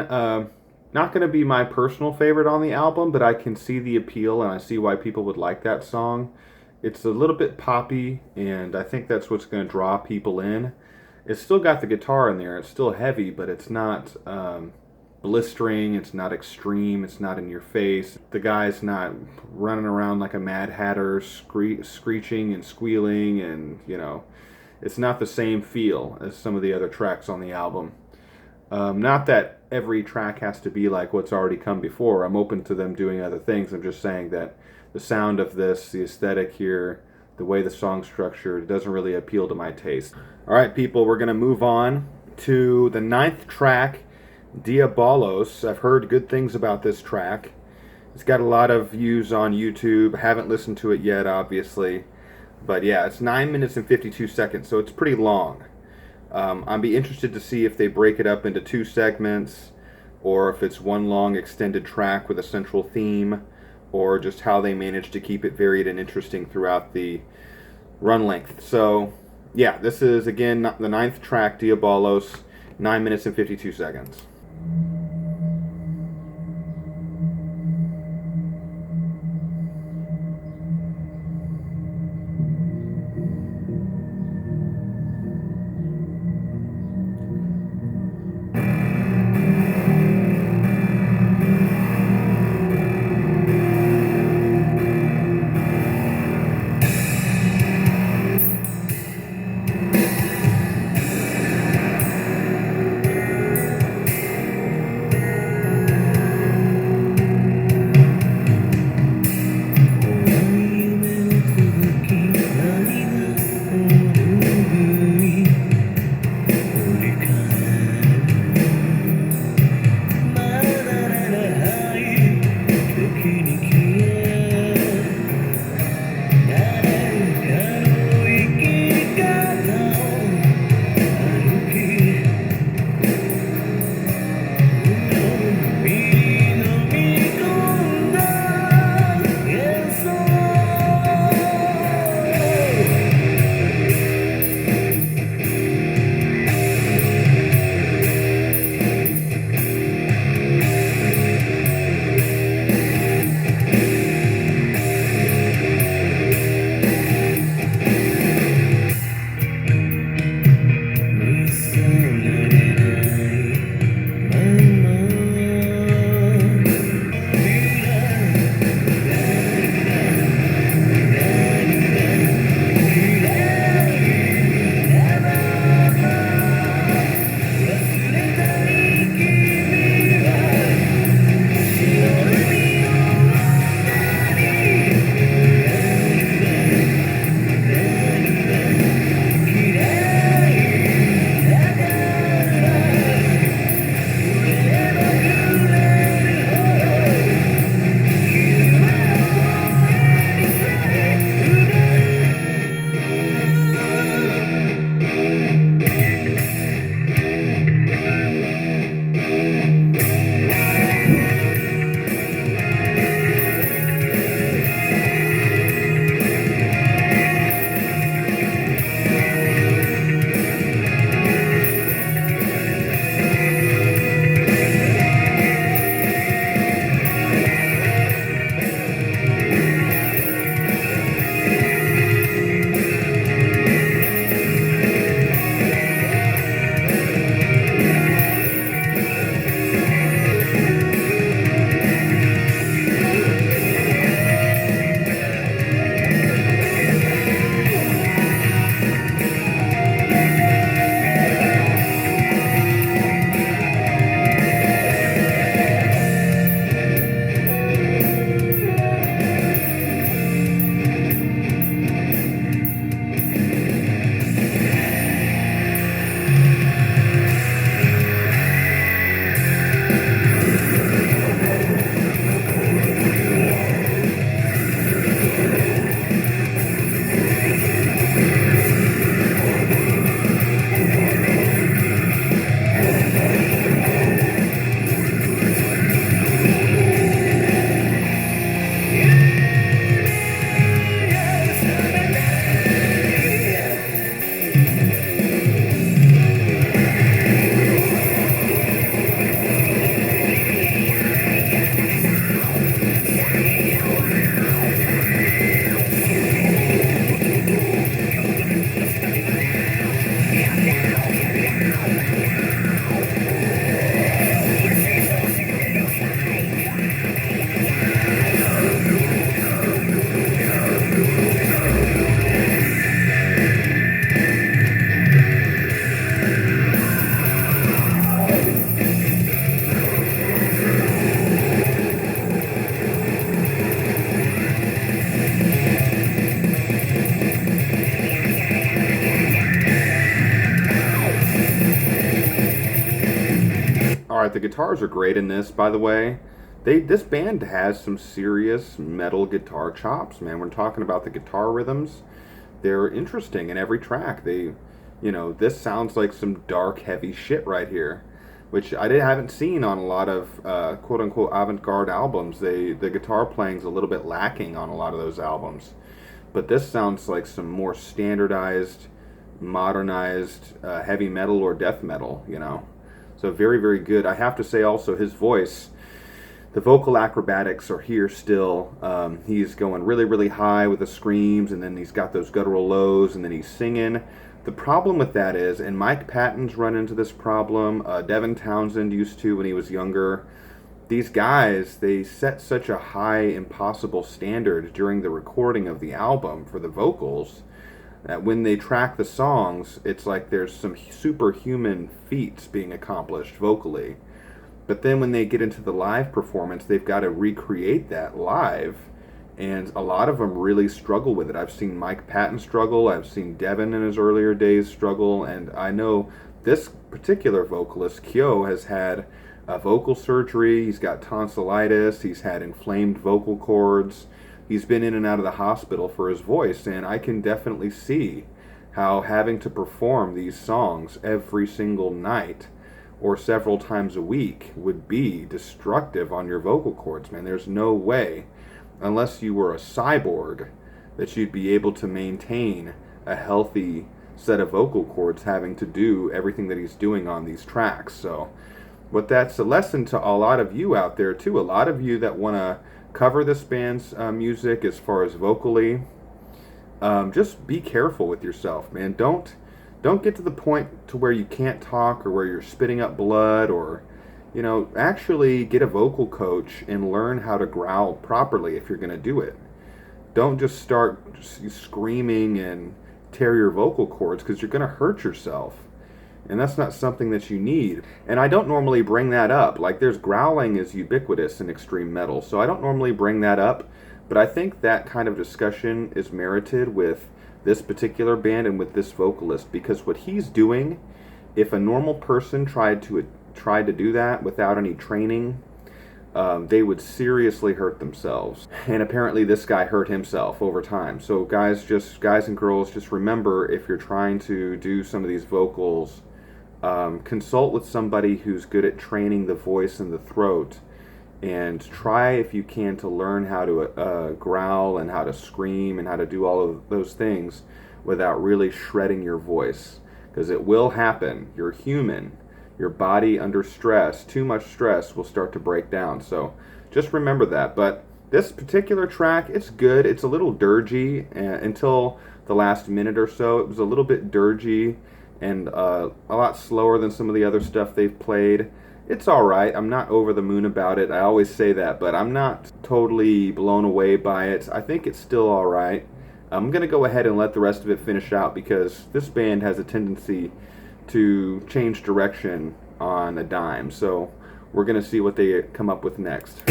not going to be my personal favorite on the album, but I can see the appeal and I see why people would like that song. It's a little bit poppy, and I think that's what's going to draw people in. It's still got the guitar in there. It's still heavy, but it's not blistering. It's not extreme. It's not in your face. The guy's not running around like a Mad Hatter, screeching and squealing, and, you know, it's not the same feel as some of the other tracks on the album. Not that every track has to be like what's already come before. I'm open to them doing other things. I'm just saying that the sound of this, the aesthetic here, the way the song's structured, doesn't really appeal to my taste. All right, people, we're going to move on to the 9th track, Diabolos. I've heard good things about this track. It's got a lot of views on YouTube. Haven't listened to it yet, obviously. But yeah, it's 9 minutes and 52 seconds, so it's pretty long. I'd be interested to see if they break it up into 2 segments, or if it's one long extended track with a central theme, or just how they manage to keep it varied and interesting throughout the run length. So yeah, this is again the 9th track, Diabolos, 9 minutes and 52 seconds. The guitars are great in this, by the way. This band has some serious metal guitar chops, man. We're talking about the guitar rhythms. They're interesting in every track. This sounds like some dark, heavy shit right here, which haven't seen on a lot of quote unquote avant-garde albums. The guitar playing's a little bit lacking on a lot of those albums, but this sounds like some more standardized, modernized heavy metal or death metal. So very, very good. I have to say also his voice. The vocal acrobatics are here still. He's going really, really high with the screams, and then he's got those guttural lows, and then he's singing. The problem with that is, and Mike Patton's run into this problem, Devin Townsend used to when he was younger, these guys, they set such a high, impossible standard during the recording of the album for the vocals that when they track the songs, it's like there's some superhuman feats being accomplished vocally. But then when they get into the live performance, they've got to recreate that live, and a lot of them really struggle with it. I've seen Mike Patton struggle, I've seen Devin in his earlier days struggle, and I know this particular vocalist, Kyo, has had vocal surgery, he's got tonsillitis, he's had inflamed vocal cords, he's been in and out of the hospital for his voice, and I can definitely see how having to perform these songs every single night or several times a week would be destructive on your vocal cords, man. There's no way, unless you were a cyborg, that you'd be able to maintain a healthy set of vocal cords having to do everything that he's doing on these tracks. So what that's a lesson to a lot of you out there too, a lot of you that want to cover this band's music as far as vocally. Just be careful with yourself, man. Don't get to the point to where you can't talk or where you're spitting up blood, or actually get a vocal coach and learn how to growl properly if you're going to do it. Don't just start screaming and tear your vocal cords, because you're going to hurt yourself, and that's not something that you need. And I don't normally bring that up. Like, there's growling is ubiquitous in extreme metal, so I don't normally bring that up, but I think that kind of discussion is merited with this particular band and with this vocalist, because what he's doing, if a normal person tried to do that without any training, they would seriously hurt themselves. And apparently this guy hurt himself over time. So guys and girls, just remember, if you're trying to do some of these vocals, consult with somebody who's good at training the voice and the throat, and try, if you can, to learn how to growl and how to scream and how to do all of those things without really shredding your voice, because it will happen. You're human. Your body under stress, too much stress, will start to break down. So just remember that. But this particular track, it's good. It's a little dirgy until the last minute or so. It was a little bit dirgy and a lot slower than some of the other stuff they've played. It's alright. I'm not over the moon about it. I always say that, but I'm not totally blown away by it. I think it's still alright. I'm going to go ahead and let the rest of it finish out, because this band has a tendency to change direction on a dime. So we're going to see what they come up with next.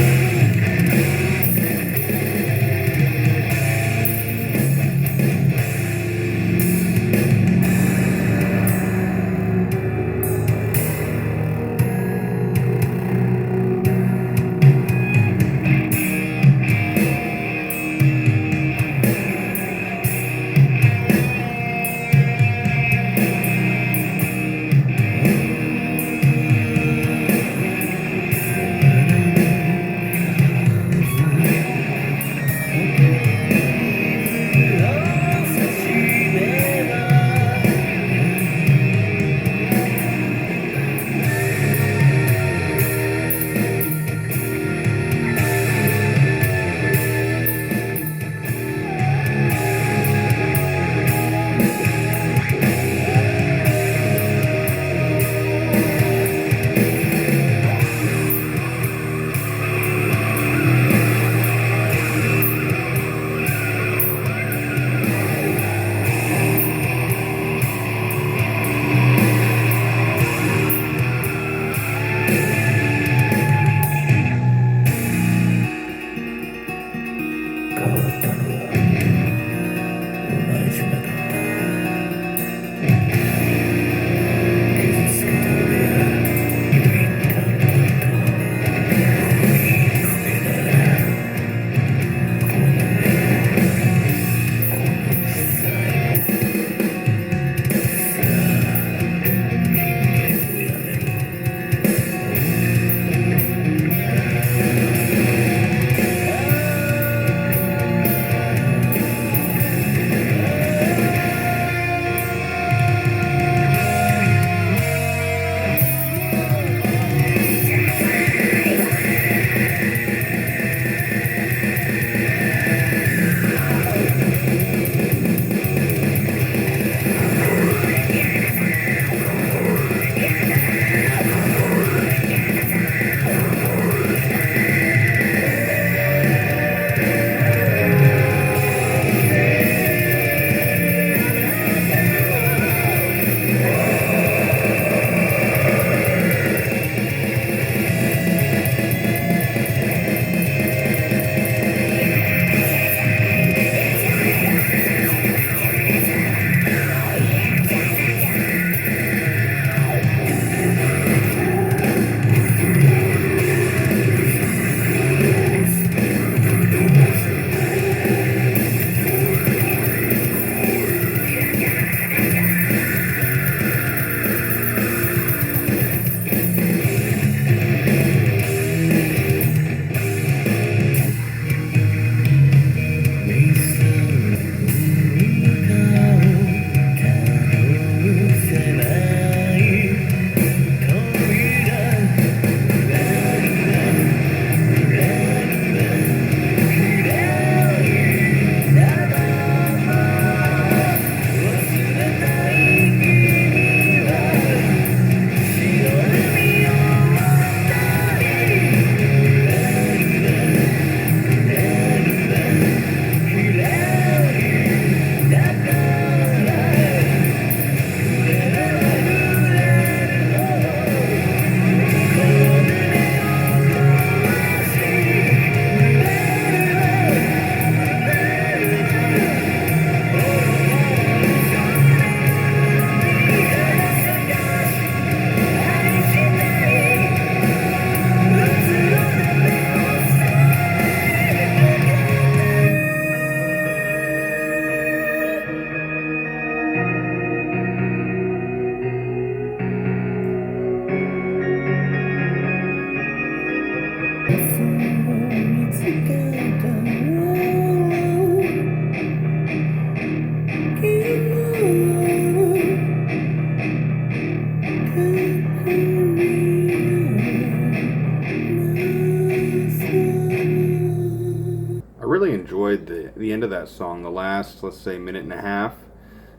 the end of that song, the last, let's say, minute and a half.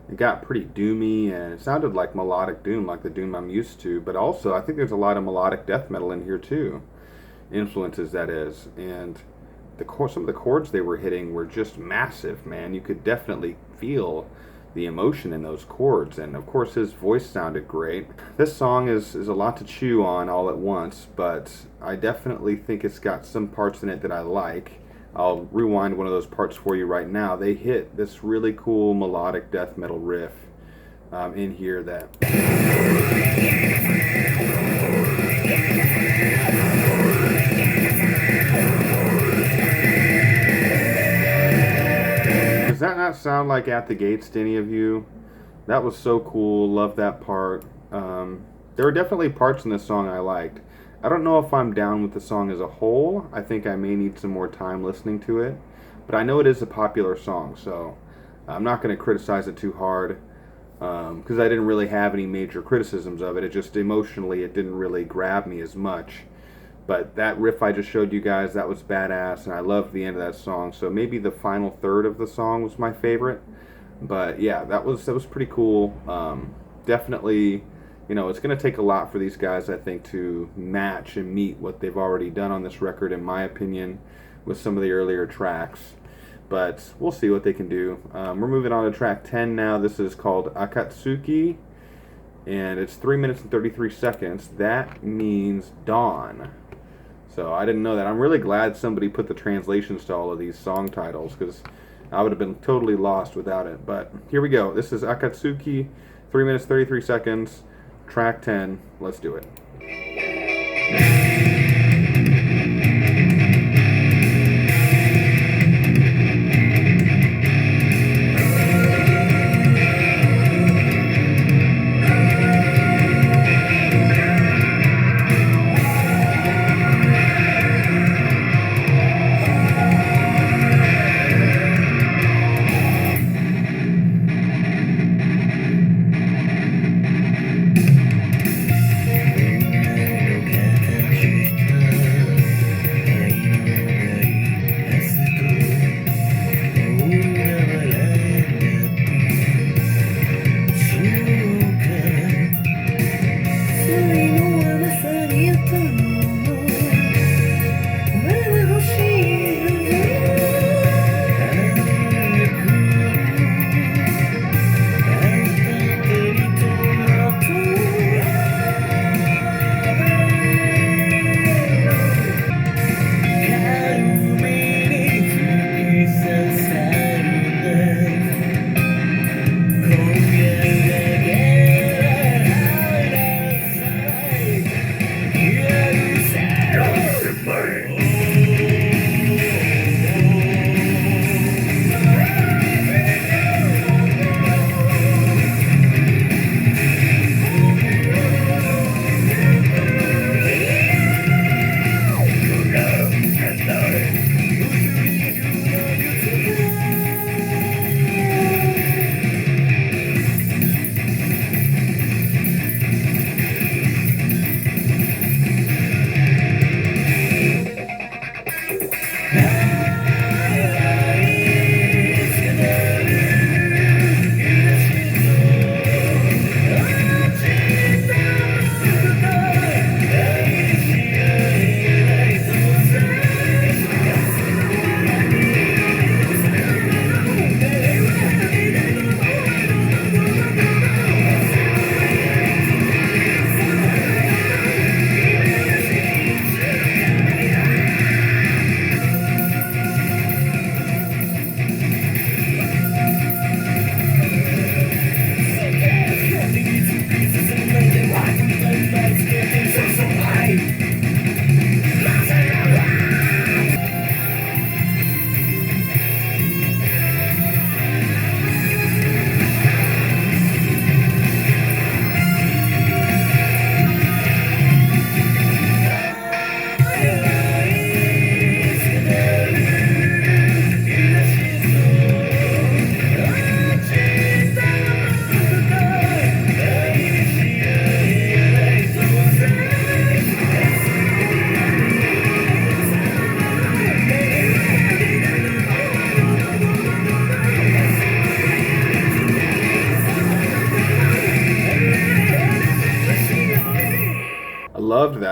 It got pretty doomy, and it sounded like melodic doom, like the doom I'm used to. But also, I think there's a lot of melodic death metal in here too, influences that is. And some of the chords they were hitting were just massive, man. You could definitely feel the emotion in those chords, and of course his voice sounded great. This song is a lot to chew on all at once, but I definitely think it's got some parts in it that I like. I'll rewind one of those parts for you right now. They hit this really cool melodic death metal riff in here that... Does that not sound like At the Gates to any of you? That was so cool. Love that part. There were definitely parts in this song I liked. I don't know if I'm down with the song as a whole. I think I may need some more time listening to it. But I know it is a popular song, so I'm not going to criticize it too hard, because I didn't really have any major criticisms of it. It just emotionally, it didn't really grab me as much. But that riff I just showed you guys, that was badass, and I loved the end of that song. So maybe the final third of the song was my favorite. But yeah, that was pretty cool. Definitely, you know, it's going to take a lot for these guys, I think, to match and meet what they've already done on this record, in my opinion, with some of the earlier tracks. But we'll see what they can do. We're moving on to track 10 now. This is called Akatsuki, and it's 3 minutes and 33 seconds. That means dawn. So I didn't know that. I'm really glad somebody put the translations to all of these song titles, because I would have been totally lost without it. But here we go. This is Akatsuki, 3 minutes, 33 seconds, track 10. Let's do it.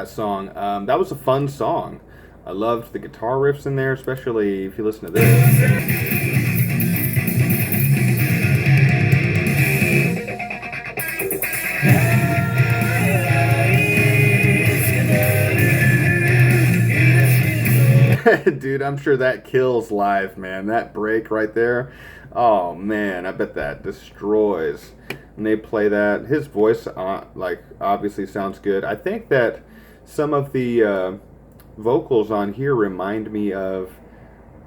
that song. That was a fun song. I loved the guitar riffs in there, especially if you listen to this. Dude, I'm sure that kills live, man. That break right there. Oh man, I bet that destroys when they play that. His voice, like, obviously sounds good. I think that some of the vocals on here remind me of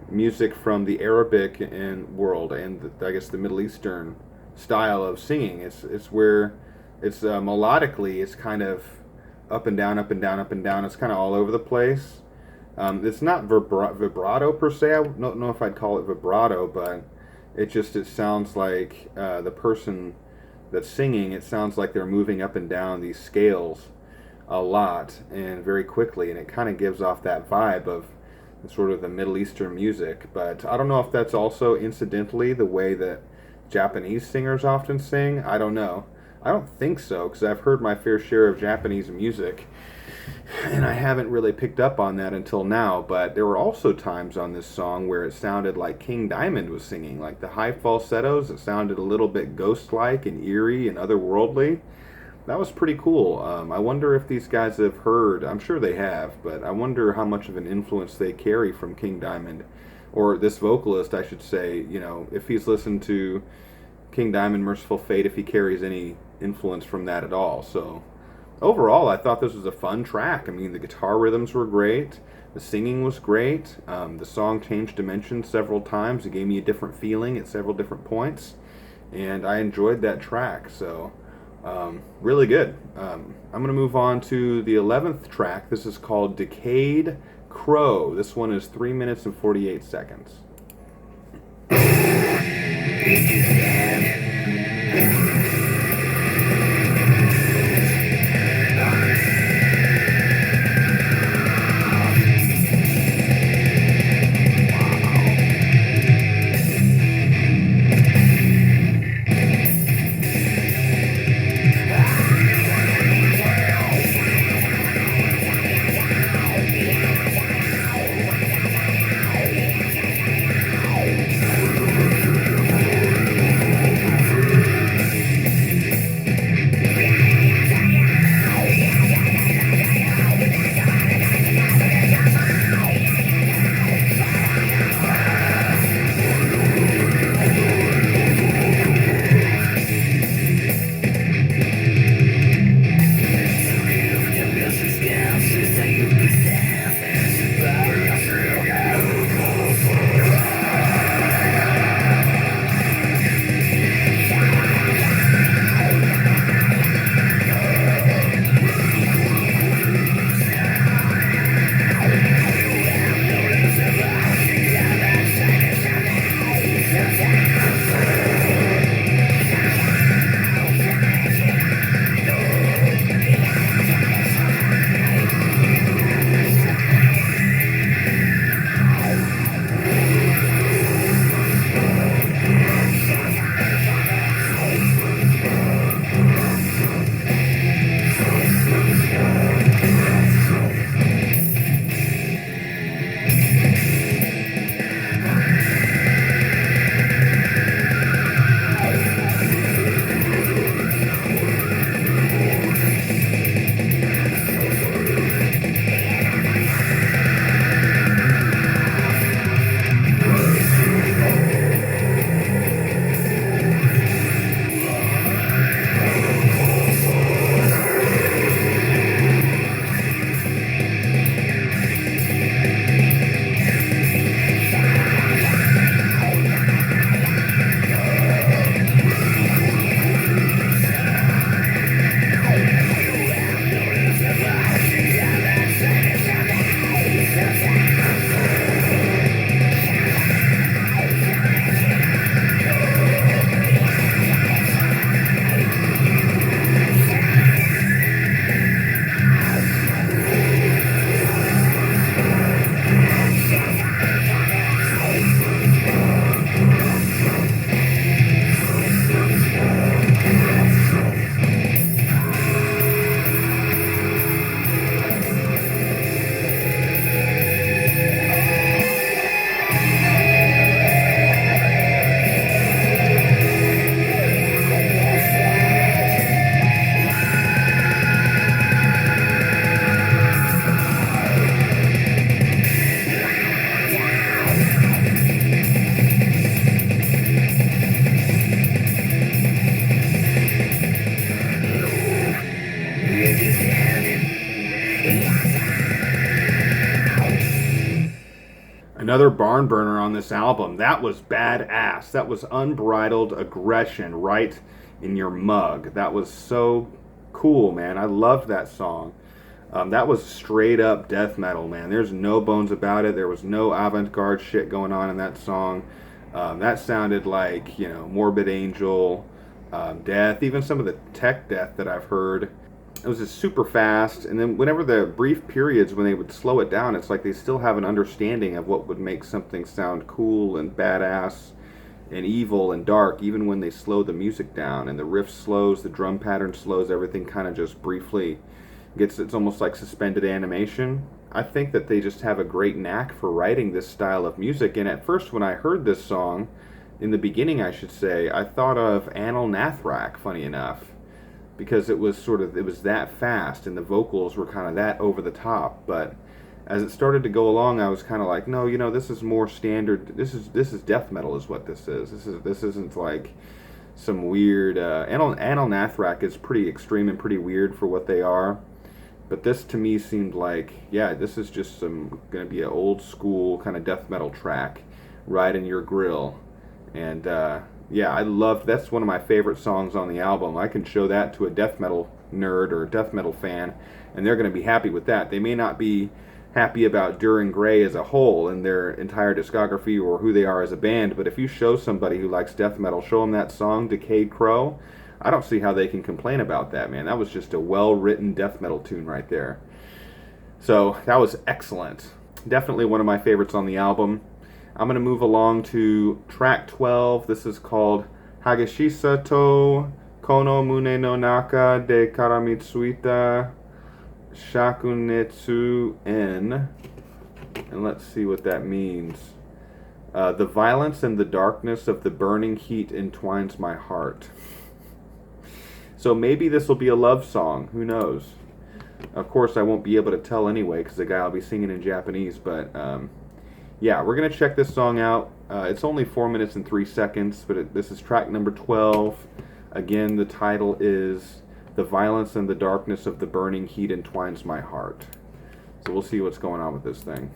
music from the Arabic and world, and I guess the Middle Eastern style of singing. It's where it's melodically, it's kind of up and down, up and down, up and down. It's kind of all over the place. It's not vibrato per se. I don't know if I'd call it vibrato, but it sounds like the person that's singing, it sounds like they're moving up and down these scales a lot and very quickly, and it kind of gives off that vibe of sort of the Middle Eastern music. But I don't know if that's also incidentally the way that Japanese singers often sing. I don't know. I don't think so, because I've heard my fair share of Japanese music, and I haven't really picked up on that until now. But there were also times on this song where it sounded like King Diamond was singing, like the high falsettos. It sounded a little bit ghost-like and eerie and otherworldly. That was pretty cool. I wonder if these guys have heard, I'm sure they have, but I wonder how much of an influence they carry from King Diamond, or this vocalist, I should say, you know, if he's listened to King Diamond, Merciful Fate, if he carries any influence from that at all. So overall, I thought this was a fun track. I mean, the guitar rhythms were great, the singing was great, the song changed dimensions several times. It gave me a different feeling at several different points, and I enjoyed that track. So really good. I'm going to move on to the 11th track. This is called Decayed Crow. This one is 3 minutes and 48 seconds. Another barn burner on this album. That was badass. That was unbridled aggression right in your mug. That was so cool, man. I loved that song. That was straight up death metal, man. There's no bones about it. There was no avant-garde shit going on in that song. That sounded like, Morbid Angel, Death, even some of the tech death that I've heard. It was just super fast, and then whenever the brief periods when they would slow it down, it's like they still have an understanding of what would make something sound cool and badass and evil and dark, even when they slow the music down and the riff slows, the drum pattern slows, everything kind of just briefly it's almost like suspended animation. I think that they just have a great knack for writing this style of music, and at first when I heard this song, in the beginning I should say, I thought of Anil Nathrak, funny enough, because it was that fast and the vocals were kind of that over the top. But as it started to go along, I was kind of like, no, this is more standard. This is death metal is what this is. This isn't like some weird. Anil Nathrak is pretty extreme and pretty weird for what they are. But this to me seemed like, yeah, this is just going to be an old school kind of death metal track right in your grill. And yeah, that's one of my favorite songs on the album. I can show that to a death metal nerd or a death metal fan, and they're going to be happy with that. They may not be happy about Dur and Grey as a whole in their entire discography or who they are as a band, but if you show somebody who likes death metal, show them that song, Decayed Crow, I don't see how they can complain about that, man. That was just a well-written death metal tune right there. So that was excellent. Definitely one of my favorites on the album. I'm going to move along to track 12. This is called Hageshisa to Kono Mune no Naka de Karamitsuita Shakunetsu En. And let's see what that means. The violence and the darkness of the burning heat entwines my heart. So maybe this will be a love song. Who knows? Of course, I won't be able to tell anyway because the guy will be singing in Japanese, but yeah, we're going to check this song out. It's only 4 minutes and 3 seconds, but this is track number 12. Again, the title is The Violence and the Darkness of the Burning Heat Entwines My Heart. So we'll see what's going on with this thing.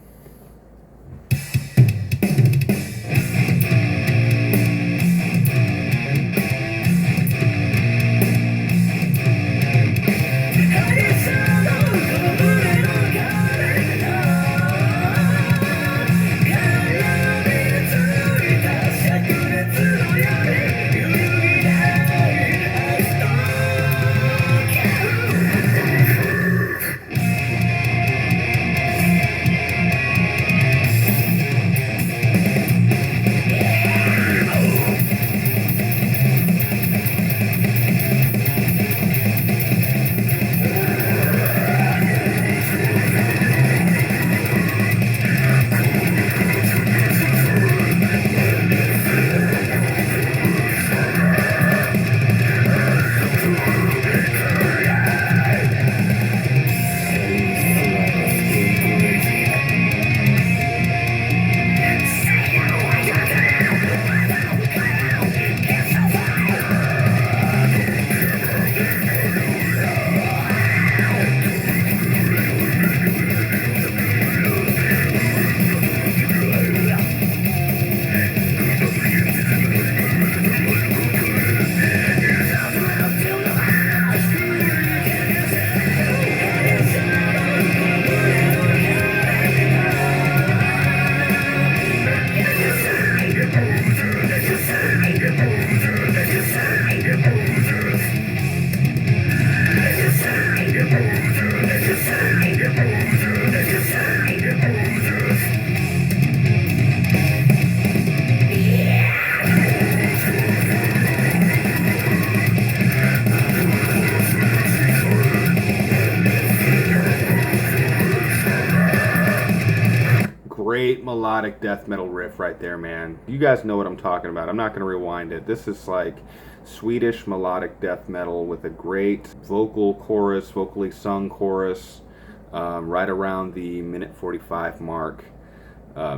Great melodic death metal riff right there, man. You guys know what I'm talking about. I'm not going to rewind it. This is like Swedish melodic death metal with a great vocally sung chorus right around the minute 45 mark.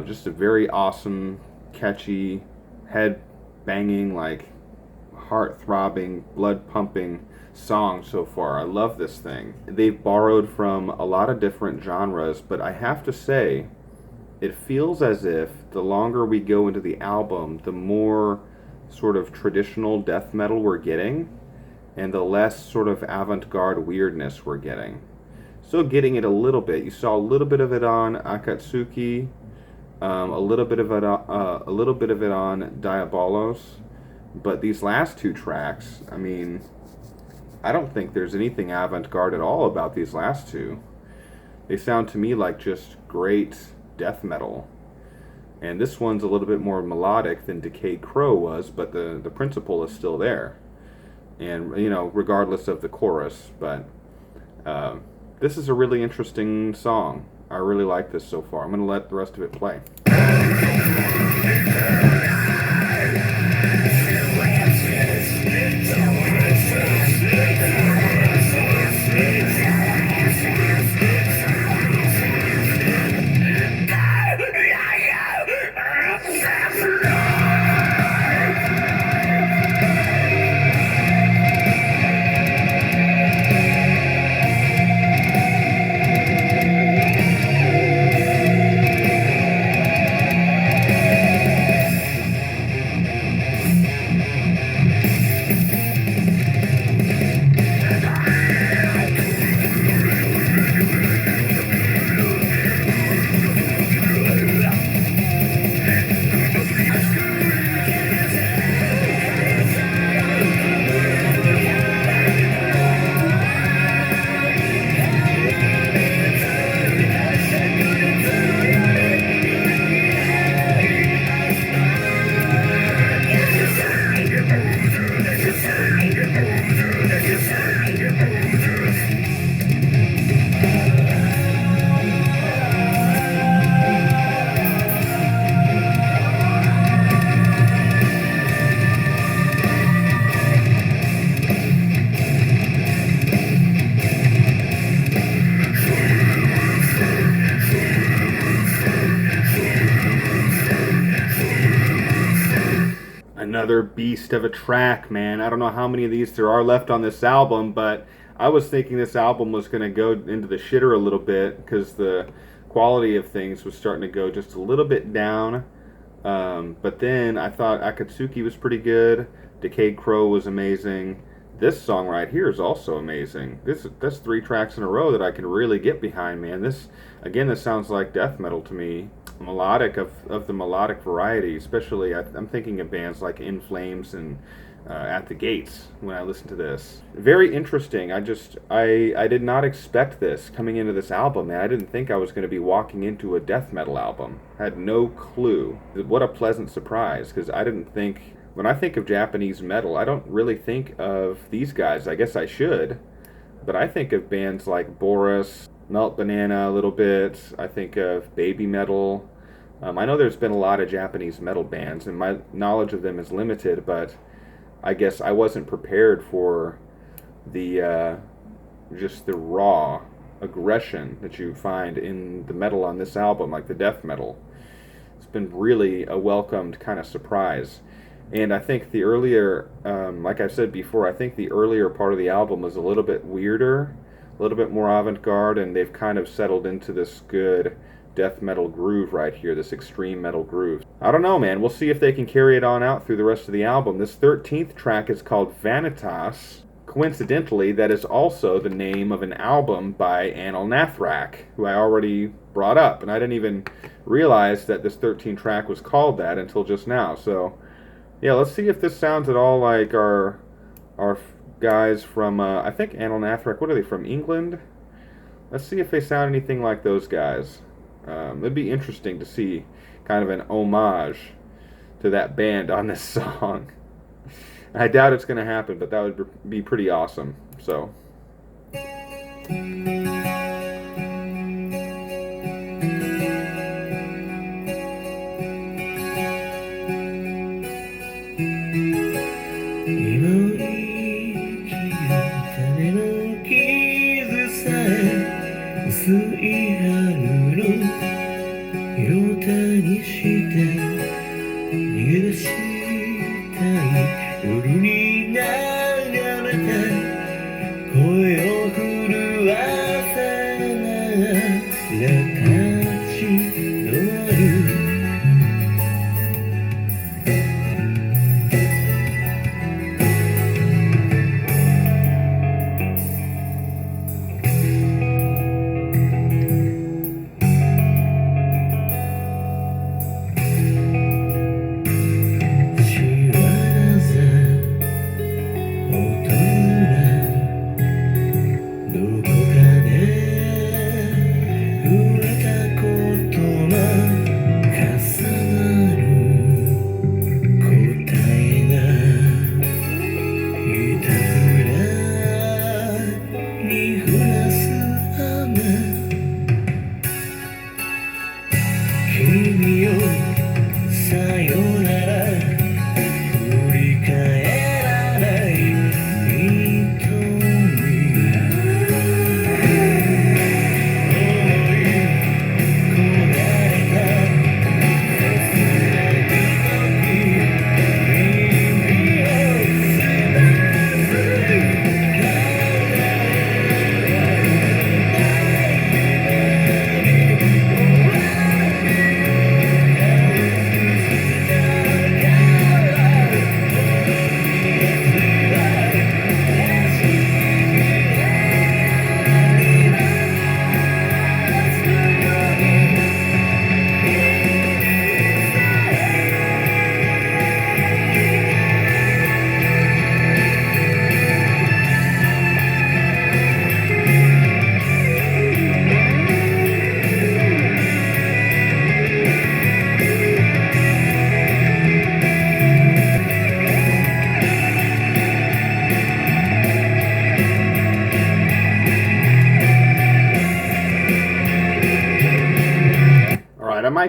Just a very awesome, catchy, head banging, like heart throbbing, blood pumping song so far. I love this thing. They've borrowed from a lot of different genres, but I have to say, it feels as if the longer we go into the album, the more sort of traditional death metal we're getting, and the less sort of avant-garde weirdness we're getting. Still getting it a little bit. You saw a little bit of it on Akatsuki, a little bit of it on Diabolos, but these last two tracks, I mean, I don't think there's anything avant-garde at all about these last two. They sound to me like just great death metal. And this one's a little bit more melodic than Decayed Crow was, but the principle is still there. And, you know, regardless of the chorus, but this is a really interesting song. I really like this so far. I'm going to let the rest of it play. Another beast of a track, man. I don't know how many of these there are left on this album, but I was thinking this album was going to go into the shitter a little bit because the quality of things was starting to go just a little bit down. But then I thought Akatsuki was pretty good. Decayed Crow was amazing. This song right here is also amazing. That's 3 tracks in a row that I can really get behind, man. This sounds like death metal to me. Melodic of the melodic variety, especially I'm thinking of bands like In Flames and At the Gates when I listen to this. Very interesting. I did not expect this coming into this album, man. I didn't think I was going to be walking into a death metal album. I had no clue. What a pleasant surprise, because I didn't think, when I think of Japanese metal, I don't really think of these guys. I guess I should, but I think of bands like Boris, Melt Banana a little bit. I think of Baby Metal. I know there's been a lot of Japanese metal bands, and my knowledge of them is limited, but I guess I wasn't prepared for the just the raw aggression that you find in the metal on this album, like the death metal. It's been really a welcomed kind of surprise. And I think the earlier, like I said before, I think the earlier part of the album was a little bit weirder, a little bit more avant-garde, and they've kind of settled into this good death metal groove right here, this extreme metal groove. I don't know, man. We'll see if they can carry it on out through the rest of the album. This 13th track is called Vanitas. Coincidentally, that is also the name of an album by Anil Nathrak, who I already brought up, and I didn't even realize that this 13th track was called that until just now. So, yeah, let's see if this sounds at all like our guys from, I think Anil Nathrak, what are they, from England? Let's see if they sound anything like those guys. It'd be interesting to see kind of an homage to that band on this song. I doubt it's going to happen, but that would be pretty awesome. So.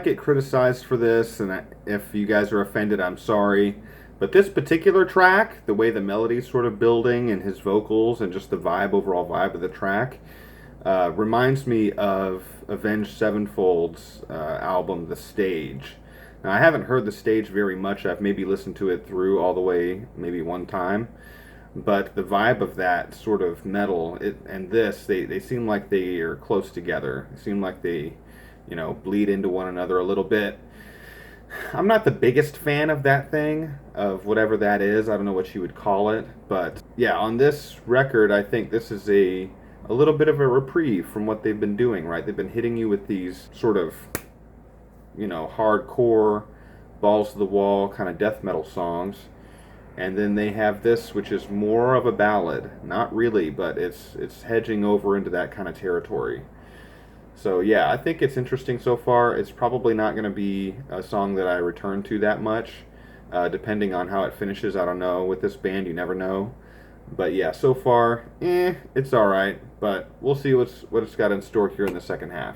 get criticized for this, and if you guys are offended, I'm sorry. But this particular track, the way the melody's sort of building and his vocals and just the overall vibe of the track, reminds me of Avenged Sevenfold's album, The Stage. Now, I haven't heard The Stage very much. I've maybe listened to it through all the way, maybe one time. But the vibe of that sort of metal and this, they seem like they are close together. They seem like they, bleed into one another a little bit. I'm not the biggest fan of that thing, of whatever that is. I don't know what you would call it. But yeah, on this record, I think this is a little bit of a reprieve from what they've been doing, right? They've been hitting you with these sort of, hardcore, balls to the wall kind of death metal songs. And then they have this, which is more of a ballad. Not really, but it's hedging over into that kind of territory. So yeah, I think it's interesting so far. It's probably not going to be a song that I return to that much, depending on how it finishes. I don't know. With this band, you never know. But yeah, so far, it's all right. But we'll see what it's got in store here in the second half.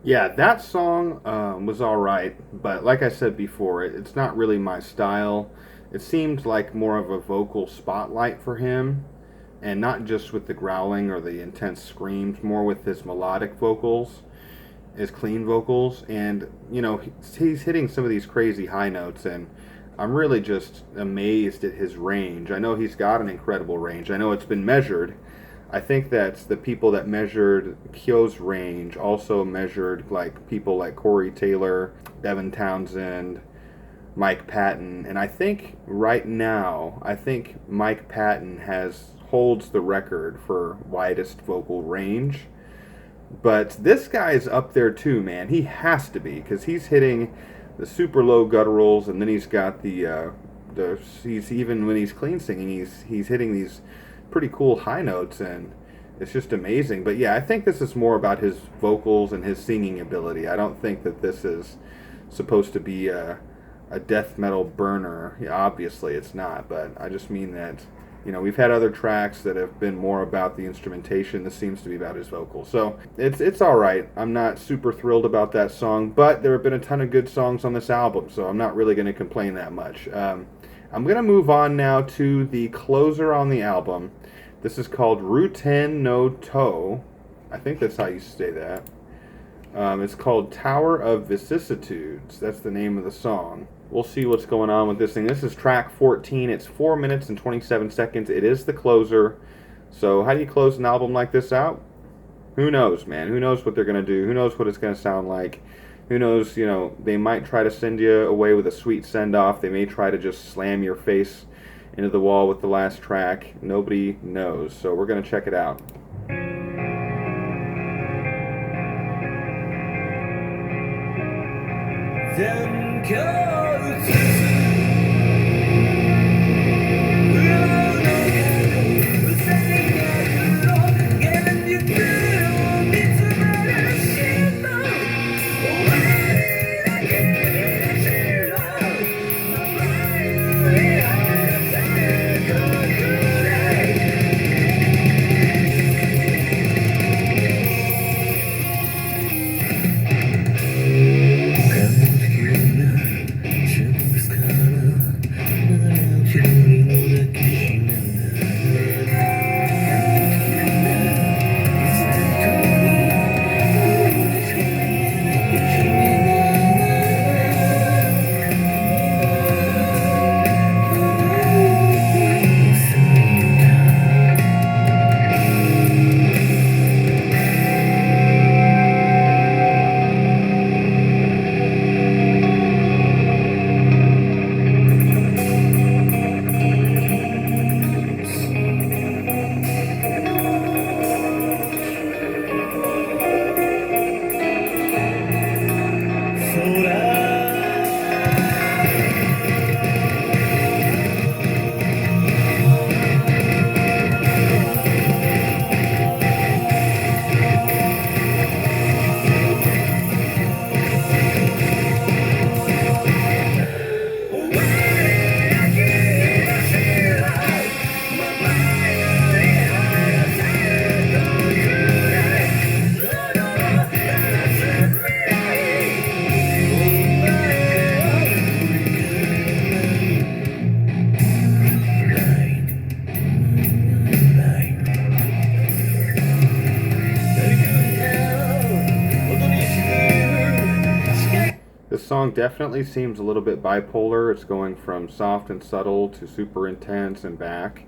Yeah, that song was all right, but like I said before, it's not really my style. It seemed like more of a vocal spotlight for him, and not just with the growling or the intense screams, more with his melodic vocals, his clean vocals, and he's hitting some of these crazy high notes, and I'm really just amazed at his range. I know he's got an incredible range. I know it's been measured. I think that the people that measured Kyo's range also measured like people like Corey Taylor, Devin Townsend, Mike Patton, and I think right now, Mike Patton holds the record for widest vocal range. But this guy's up there too, man. He has to be, because he's hitting the super low gutturals, and then he's got he's even when he's clean singing, he's hitting these pretty cool high notes, and it's just amazing. But yeah, I think this is more about his vocals and his singing ability. I don't think that this is supposed to be a death metal burner. Yeah, obviously it's not, but I just mean that we've had other tracks that have been more about the instrumentation. This seems to be about his vocals, so it's all right. I'm not super thrilled about that song, but there have been a ton of good songs on this album, so I'm not really going to complain that much. I'm going to move on now to the closer on the album. This is called Ruten no To. I think that's how you say that. It's called Tower of Vicissitudes. That's the name of the song. We'll see what's going on with this thing. This is track 14. It's 4 minutes and 27 seconds. It is the closer. So how do you close an album like this out? Who knows, man? Who knows what they're going to do? Who knows what it's going to sound like? Who knows, you know, they might try to send you away with a sweet send-off. They may try to just slam your face into the wall with the last track. Nobody knows. So we're going to check it out. Them codes. This song definitely seems a little bit bipolar. It's going from soft and subtle to super intense and back.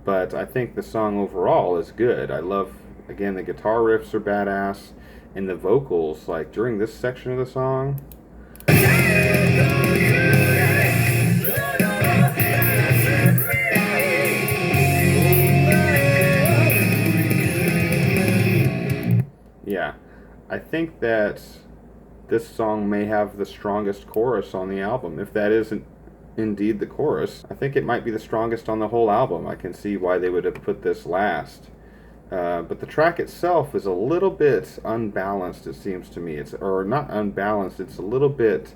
But I think the song overall is good. I love, again, the guitar riffs are badass. And the vocals, like during this section of the song. Yeah, I think that this song may have the strongest chorus on the album. If that isn't indeed the chorus, I think it might be the strongest on the whole album. I can see why they would have put this last. But the track itself is a little bit unbalanced, it seems to me. Or not unbalanced, it's a little bit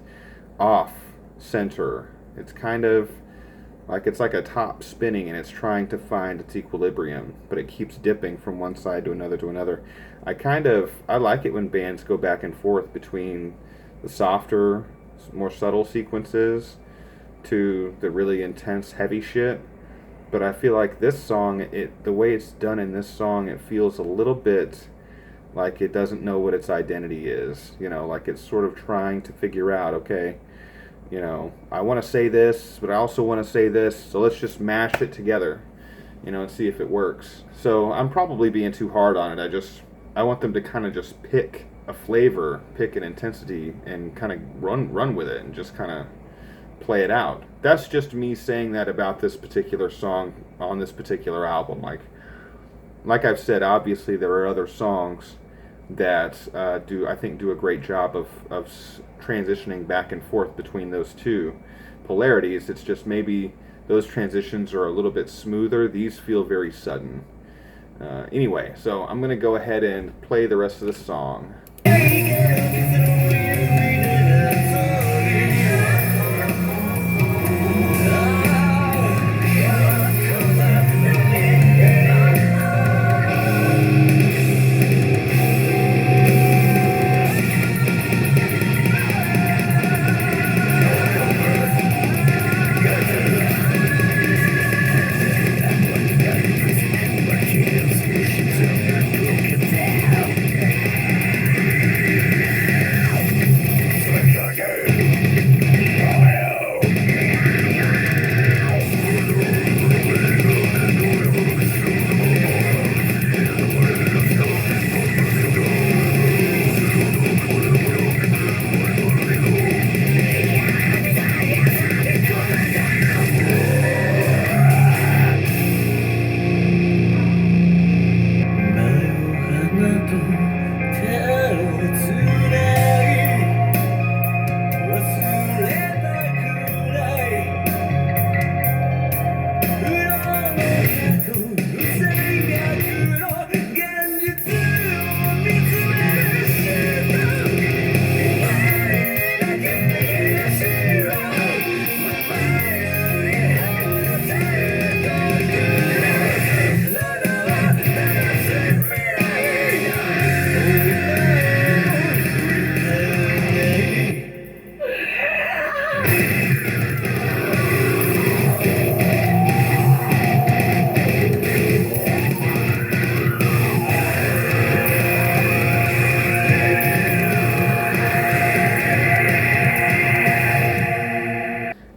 off center. It's kind of like it's like a top spinning and it's trying to find its equilibrium, but it keeps dipping from one side to another to another. I like it when bands go back and forth between the softer, more subtle sequences to the really intense heavy shit. But I feel like this song, the way it's done in this song, it feels a little bit like it doesn't know what its identity is. You know, like it's sort of trying to figure out, okay, you know, I want to say this, but I also want to say this, so let's just mash it together, you know, and see if it works. So I'm probably being too hard on it. I want them to kind of just pick a flavor, pick an intensity, and kind of run with it and just kind of play it out. That's just me saying that about this particular song on this particular album. Like I've said, obviously there are other songs that do a great job of transitioning back and forth between those two polarities. It's just maybe those transitions are a little bit smoother. These feel very sudden. Anyway, so I'm going to go ahead and play the rest of the song.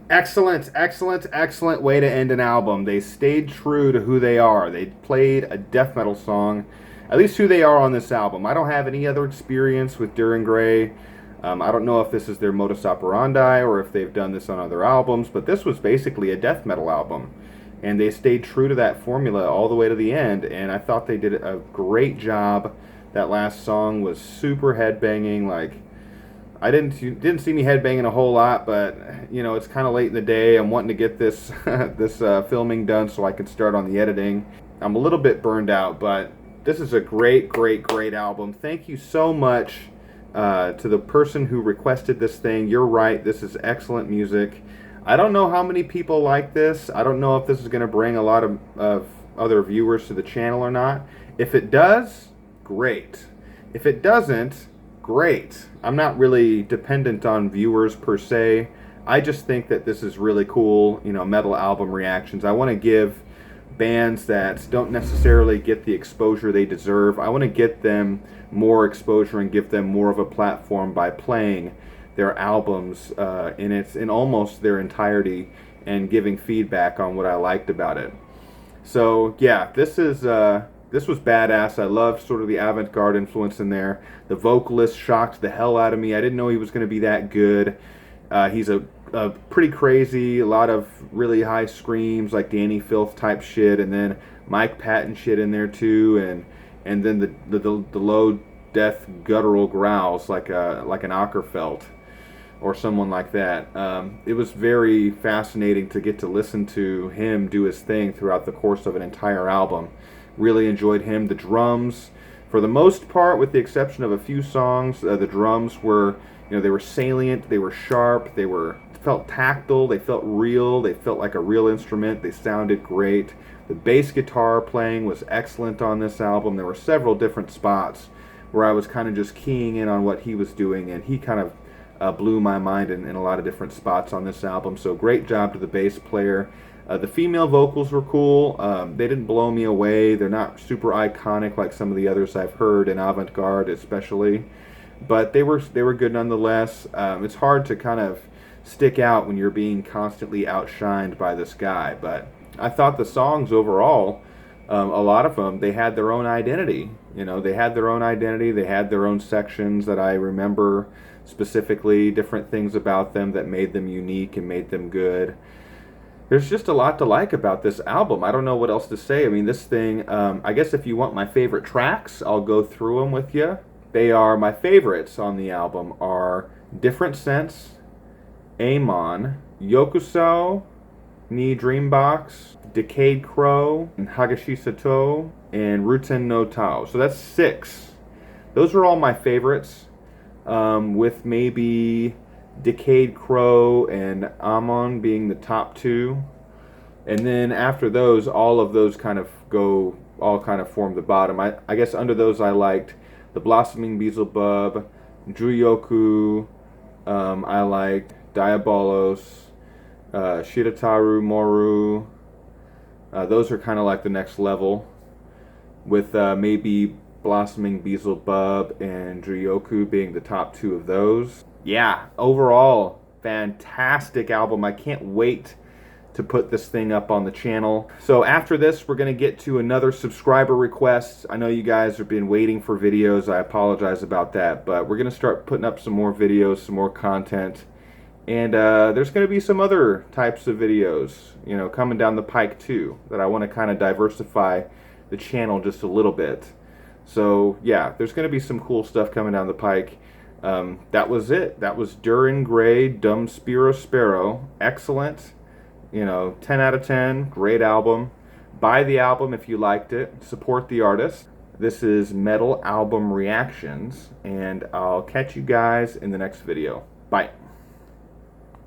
Excellent, excellent, excellent way to end an album. They stayed true to who they are. They played a death metal song, at least who they are on this album. I don't have any other experience with Dir en Grey. I don't know if this is their modus operandi or if they've done this on other albums, but this was basically a death metal album. And they stayed true to that formula all the way to the end, and I thought they did a great job. That last song was super headbanging. Like, I didn't see me headbanging a whole lot, but you know, it's kind of late in the day. I'm wanting to get this this filming done so I can start on the editing. I'm a little bit burned out, but this is a great, great, great album. Thank you so much to the person who requested this thing. You're right, this is excellent music. I don't know how many people like this. I don't know if this is going to bring a lot of other viewers to the channel or not. If it does, great. If it doesn't, great. I'm not really dependent on viewers per se. I just think that this is really cool, you know, metal album reactions. I want to give bands that don't necessarily get the exposure they deserve, I want to get them more exposure and give them more of a platform by playing their albums in almost their entirety and giving feedback on what I liked about it. So yeah, this was badass. I love sort of the avant-garde influence in there. The vocalist shocked the hell out of me. I didn't know he was going to be that good. He's a pretty crazy, a lot of really high screams, like Danny Filth type shit, and then Mike Patton shit in there too, and then the low death guttural growls like an Ackerfeld or someone like that. It was very fascinating to get to listen to him do his thing throughout the course of an entire album. Really enjoyed him. The drums, for the most part, with the exception of a few songs, the drums were, you know, they were salient, they were sharp, they felt tactile, they felt real, they felt like a real instrument, they sounded great. The bass guitar playing was excellent on this album. There were several different spots where I was kind of just keying in on what he was doing, and he kind of blew my mind in a lot of different spots on this album. So great job to the bass player. The female vocals were cool. They didn't blow me away. They're not super iconic like some of the others I've heard in avant-garde especially, but they were good nonetheless. It's hard to kind of stick out when you're being constantly outshined by this guy, but I thought the songs overall, a lot of them, they had their own identity. You know, they had their own identity. They had their own sections that I remember specifically, different things about them that made them unique and made them good. There's just a lot to like about this album. I don't know what else to say. I mean, this thing, I guess if you want my favorite tracks, I'll go through them with you. They are, my favorites on the album are Different Sense, Amon, Yokusou, Ni Dreambox, Decayed Crow, and Hagashisato, and Ruten no Tao. So that's 6. Those are all my favorites, with maybe Decayed Crow and Amon being the top 2. And then after those, all of those kind of form the bottom. I guess under those I liked The Blossoming Beelzebub, Juyoku, I liked Diabolos, Shirataru Moru. Those are kind of like the next level, with maybe Blossoming Beelzebub and Juyoku being the top 2 of those. Yeah, overall, fantastic album. I can't wait to put this thing up on the channel. So after this, we're going to get to another subscriber request. I know you guys have been waiting for videos. I apologize about that, but we're going to start putting up some more videos, some more content. And there's going to be some other types of videos, you know, coming down the pike too, that I want to kind of diversify the channel just a little bit. So yeah, there's going to be some cool stuff coming down the pike. That was it. That was Duran Gray, Dum Spiro Spero. Excellent. 10 out of 10. Great album. Buy the album if you liked it. Support the artist. This is Metal Album Reactions, and I'll catch you guys in the next video. Bye.